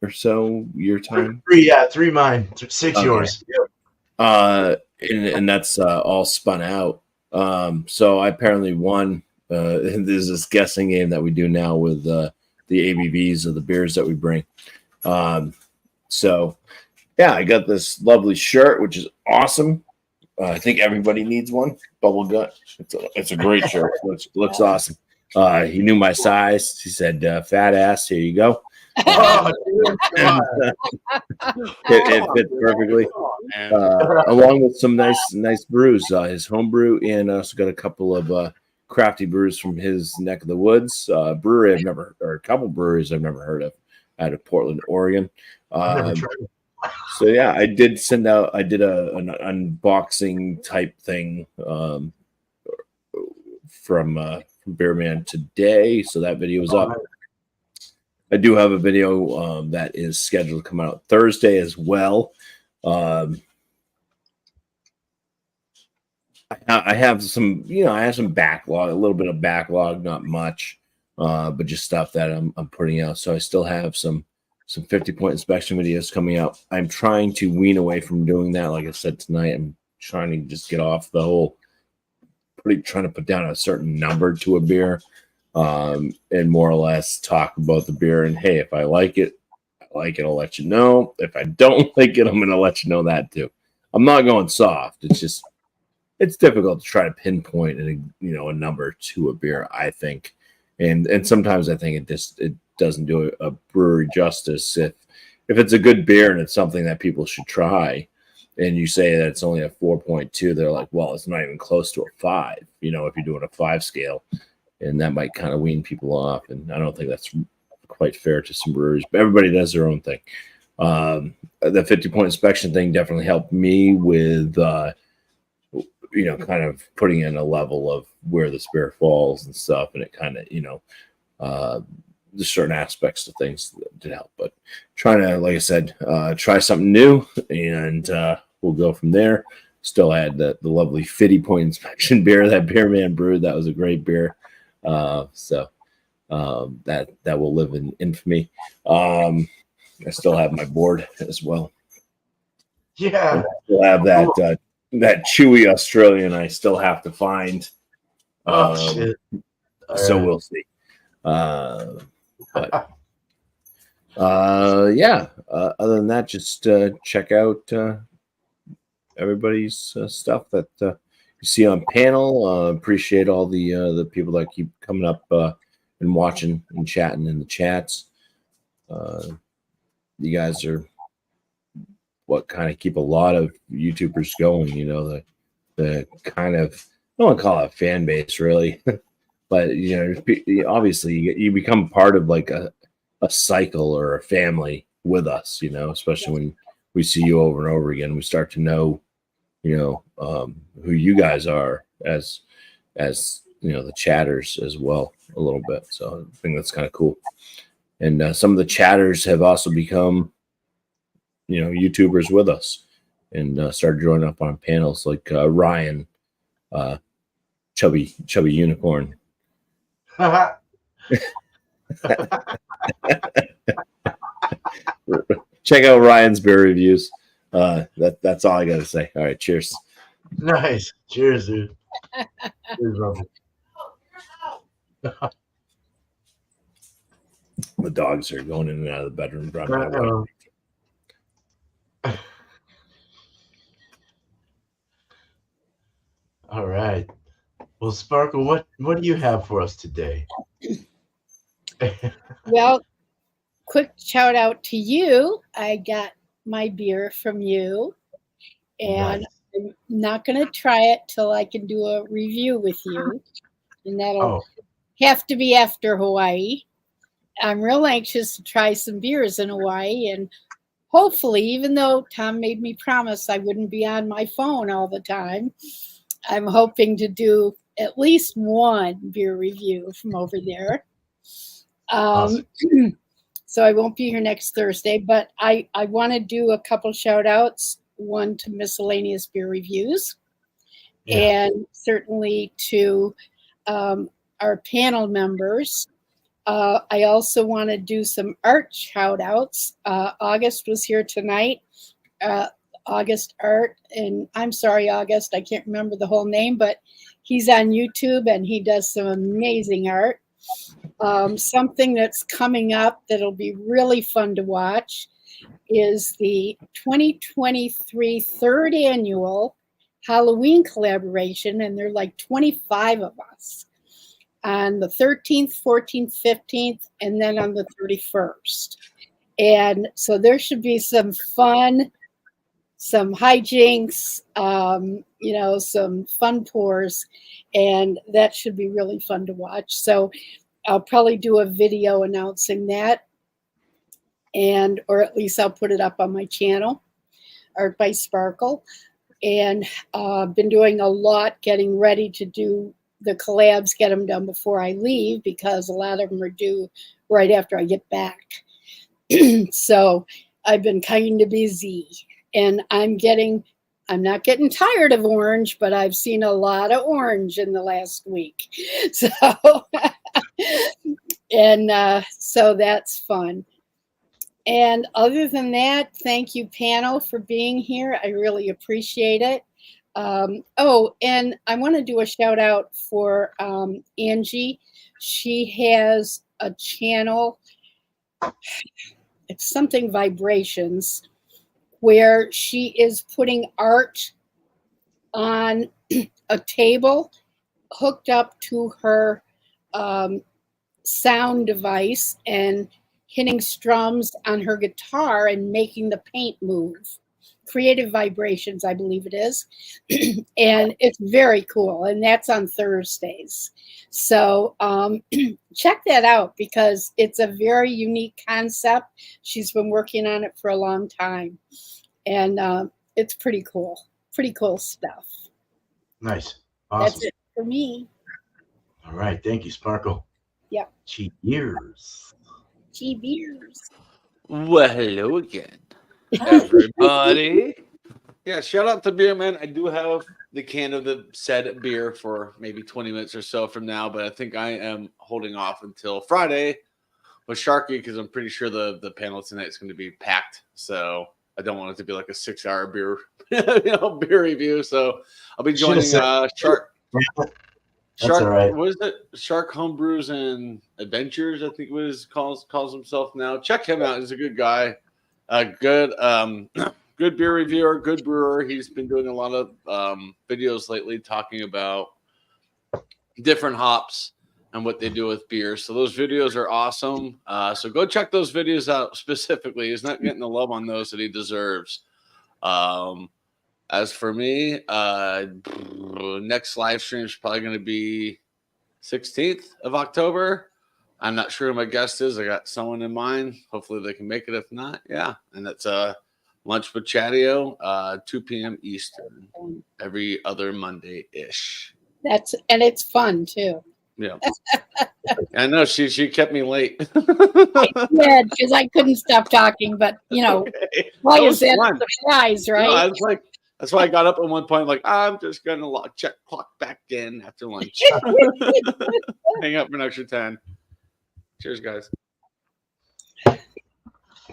or so your time? 3 mine, 6 yours. Yep. And that's all spun out. So I apparently won. There's this guessing game that we do now with the ABVs of the beers that we bring. So yeah, I got this lovely shirt, which is awesome. I think everybody needs one. Bubble gut. It's a great shirt. Looks awesome. He knew my size. He said, "Fat ass, here you go." It fits perfectly, along with some nice brews. His home brew, and also got a couple of crafty brews from his neck of the woods. Brewery a couple breweries I've never heard of, out of Portland, Oregon. So yeah, I did an unboxing type thing from Beerman today. So that video is up. I do have a video that is scheduled to come out Thursday as well. I have some, I have some backlog, a little bit of backlog, not much, but just stuff that I'm putting out. So I still have some 50-point inspection videos coming out. I'm trying to wean away from doing that. Like I said tonight, I'm trying to just get off the whole trying to put down a certain number to a beer, and more or less talk about the beer. And hey, if I like it, I'll let you know. If I don't like it, I'm going to let you know that too. I'm not going soft. It's just, it's difficult to try to pinpoint a number to a beer, I think. And sometimes I think it doesn't do a brewery justice if it's a good beer and it's something that people should try, and you say that it's only a 4.2, they're like, well, it's not even close to a 5, if you're doing a 5 scale, and that might kind of wean people off. And I don't think that's quite fair to some breweries, but everybody does their own thing. The 50-point inspection thing definitely helped me with, kind of putting in a level of where the beer falls and stuff. And it kind of, there's certain aspects of things that did help, but trying to, like I said, try something new, and we'll go from there. Still had the lovely 50-point inspection beer that Beer Man brewed. That was a great beer. So that will live in infamy. I still have my board as well. Yeah. I still have that that chewy Australian I still have to find. Shit. So we'll see. But yeah. Other than that, just check out everybody's stuff that you see on panel. Appreciate all the people that keep coming up and watching and chatting in the chats. You guys are what kind of keep a lot of YouTubers going. The kind of, I don't want to call it a fan base really, but obviously you become part of like a cycle or a family with us. Especially when we see you over and over again, we start to know, who you guys are as the chatters as well a little bit. So I think that's kind of cool. And some of the chatters have also become, YouTubers with us, and started joining up on panels like Ryan, chubby unicorn. Check out Ryan's beer reviews. That's all I got to say. All right, cheers. Nice. Cheers, dude. Cheers, brother. The dogs are going in and out of the bedroom. All right. Well, Sparkle, what do you have for us today? Well, quick shout out to you. I got my beer from you, and Nice. I'm not going to try it till I can do a review with you, and that'll have to be after Hawaii. I'm real anxious to try some beers in Hawaii, and hopefully, even though Tom made me promise I wouldn't be on my phone all the time, I'm hoping to do at least one beer review from over there. Awesome. So I won't be here next Thursday, but I want to do a couple shout outs, one to Miscellaneous Beer Reviews, and certainly to our panel members. I also want to do some art shout outs. August was here tonight. August Art, and I'm sorry, August, I can't remember the whole name, but he's on YouTube and he does some amazing art. Something that's coming up that'll be really fun to watch is the 2023 third annual Halloween collaboration, and there are like 25 of us on the 13th, 14th, 15th, and then on the 31st. And so there should be some fun, some hijinks, some fun pours, and that should be really fun to watch. So I'll probably do a video announcing that, or at least I'll put it up on my channel, Art by Sparkle. And been doing a lot getting ready to do the collabs, get them done before I leave, because a lot of them are due right after I get back. So I've been kind of busy, and I'm getting I'm not getting tired of orange, but I've seen a lot of orange in the last week. So, and so that's fun. And other than that, thank you, panel, for being here. I really appreciate it. Oh, and I want to do a shout out for Angie. She has a channel, it's something vibrations, where she is putting art on a table hooked up to her sound device and hitting strums on her guitar and making the paint move. Creative Vibrations, I believe it is. And it's very cool. And that's on Thursdays. So check that out because it's a very unique concept. She's been working on it for a long time. And it's pretty cool. Pretty cool stuff. Nice. Awesome. That's it for me. All right. Thank you, Sparkle. Yep. Cheers. Cheers. Well, hello again, everybody. Yeah, shout out to Beer Man. I do have the can of the said beer for maybe 20 minutes or so from now, but I think I am holding off until Friday with Sharky because I'm pretty sure the panel tonight is going to be packed. So I don't want it to be like a 6-hour beer, beer review. So I'll be joining Shark. Shark, all right. What is it? Shark Homebrews and Adventures, I think it was calls himself now. Check him out. He's a good guy. Good good beer reviewer, good brewer. He's been doing a lot of videos lately talking about different hops and what they do with beer. So those videos are awesome. So go check those videos out specifically. He's not getting the love on those that he deserves. As for me, next live stream is probably going to be 16th of October. I'm not sure who my guest is. I got someone in mind. Hopefully they can make it. If not, yeah. And that's lunch with Chadeo, 2 p.m. Eastern, every other Monday-ish. And it's fun too. Yeah. I know she kept me late. Yeah, because I couldn't stop talking, but why is that a surprise, right? No, I was like, that's why I got up at one point, like, I'm just going to clock back in after lunch. Hang up for an extra 10. Cheers, guys.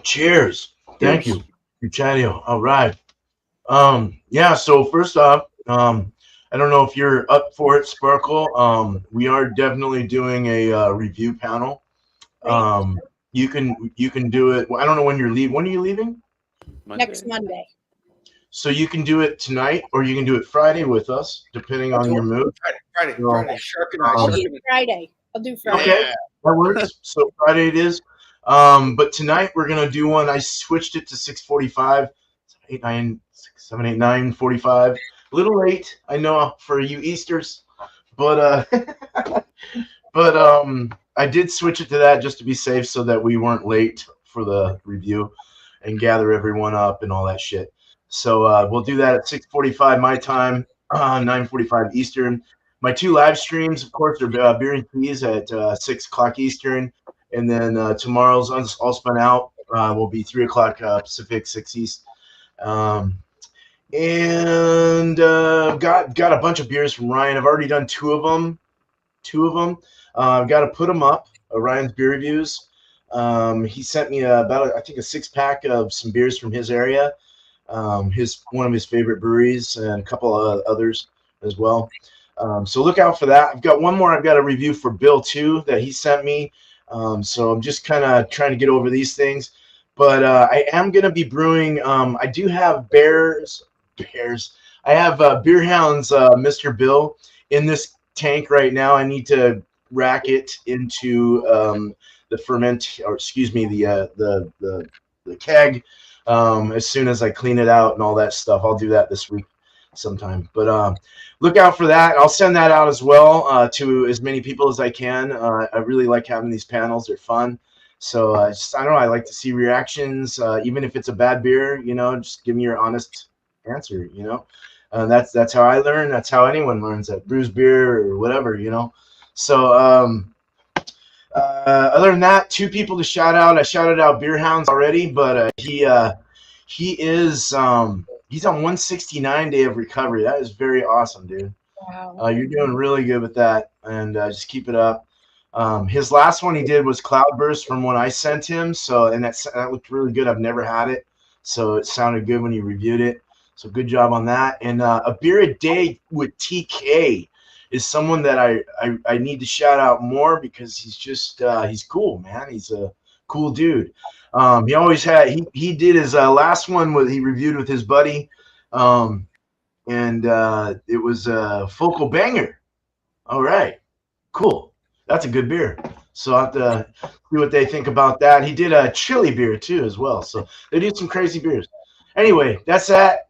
Cheers. Thank you. Chadeo. All right. Yeah, so first off, I don't know if you're up for it, Sparkle. We are definitely doing a review panel. You can do it. I don't know when you're leaving. When are you leaving? Next Monday. So you can do it tonight, or you can do it Friday with us, depending on your mood. Friday. Shark and I'll do Friday. Okay, that works. So Friday it is. But tonight we're gonna do one. I switched it to 6:45, 8, 9, 6, 7, 8, 9, 45. A little late, I know, for you Easters, but I did switch it to that just to be safe, so that we weren't late for the review and gather everyone up and all that shit. So we'll do that at 6:45 my time, 9:45 Eastern. My 2 live streams, of course, are Beer and Cheese at 6 o'clock Eastern, and then tomorrow's All Spun Out will be 3 o'clock Pacific, 6 East. And got a bunch of beers from Ryan. I've already done 2 of them. I've got to put them up. Ryan's beer reviews. He sent me about I think a 6-pack of some beers from his area. One of his favorite breweries, and a couple of others as well. So look out for that. I've got one more. I've got a review for Bill too that he sent me. So I'm just kind of trying to get over these things. But I am going to be brewing. I do have bears. I have Beer Hound's Mr. Bill in this tank right now. I need to rack it into the keg. As soon as I clean it out and all that stuff, I'll do that this week sometime. But look out for that. I'll send that out as well to as many people as I can. I really like having these panels. They're fun. So I don't know. I like to see reactions, even if it's a bad beer. Just give me your honest answer. That's how I learn. That's how anyone learns that brews beer or whatever. So other than that, 2 people to shout out. I shouted out Beer Hounds already, but he's he's on 169 day of recovery. That is very awesome, dude. Wow. You're doing really good with that, and just keep it up. His last one he did was Cloudburst from when I sent him, and that looked really good. I've never had it, so it sounded good when he reviewed it. So good job on that. And a beer a day with TK is someone that I need to shout out more because he's just he's cool, man. He's a cool dude. He always had he did his last one he reviewed with his buddy, and it was a Focal Banger. All right, cool. That's a good beer. So I'll have to see what they think about that. He did a chili beer too as well. So they do some crazy beers. Anyway, that's that.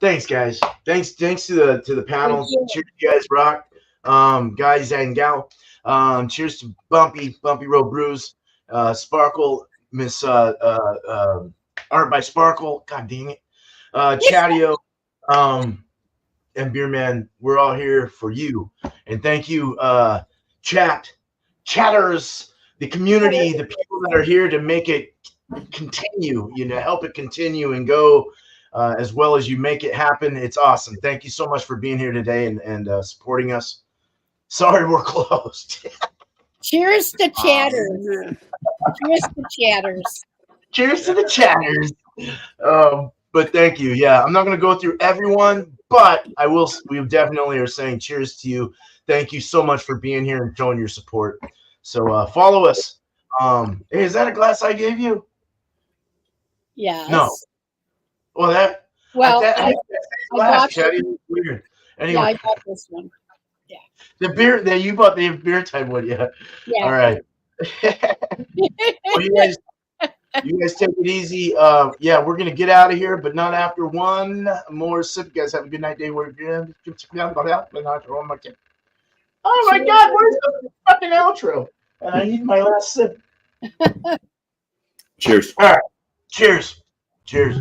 Thanks, guys. Thanks to the panel. Cheers, you guys rock. Guys and gal. Cheers to Bumpy Road Brews, Sparkle, Miss Art by Sparkle. God dang it. Chadeo, and Beer Man, we're all here for you. And thank you, chatters, the community, the people that are here to make it continue, help it continue and go as well as you make it happen. It's awesome. Thank you so much for being here today and supporting us. Sorry, we're closed. Cheers to chatters. Cheers to chatters. Cheers to the chatters. But thank you. Yeah, I'm not going to go through everyone, but I will. We definitely are saying cheers to you. Thank you so much for being here and showing your support. So follow us. Hey, is that a glass I gave you? Yes. No. Well, I glass, bought Chaddy, was weird. Anyway, yeah, I bought this one. Yeah. The beer that you bought, the beer type one, yeah. Yeah. All right. Well, you guys take it easy. Yeah, we're gonna get out of here, but not after one more sip. You guys have a good night, day. Oh my God, where's the fucking outro? And I need my last sip. Cheers. All right. Cheers. Cheers.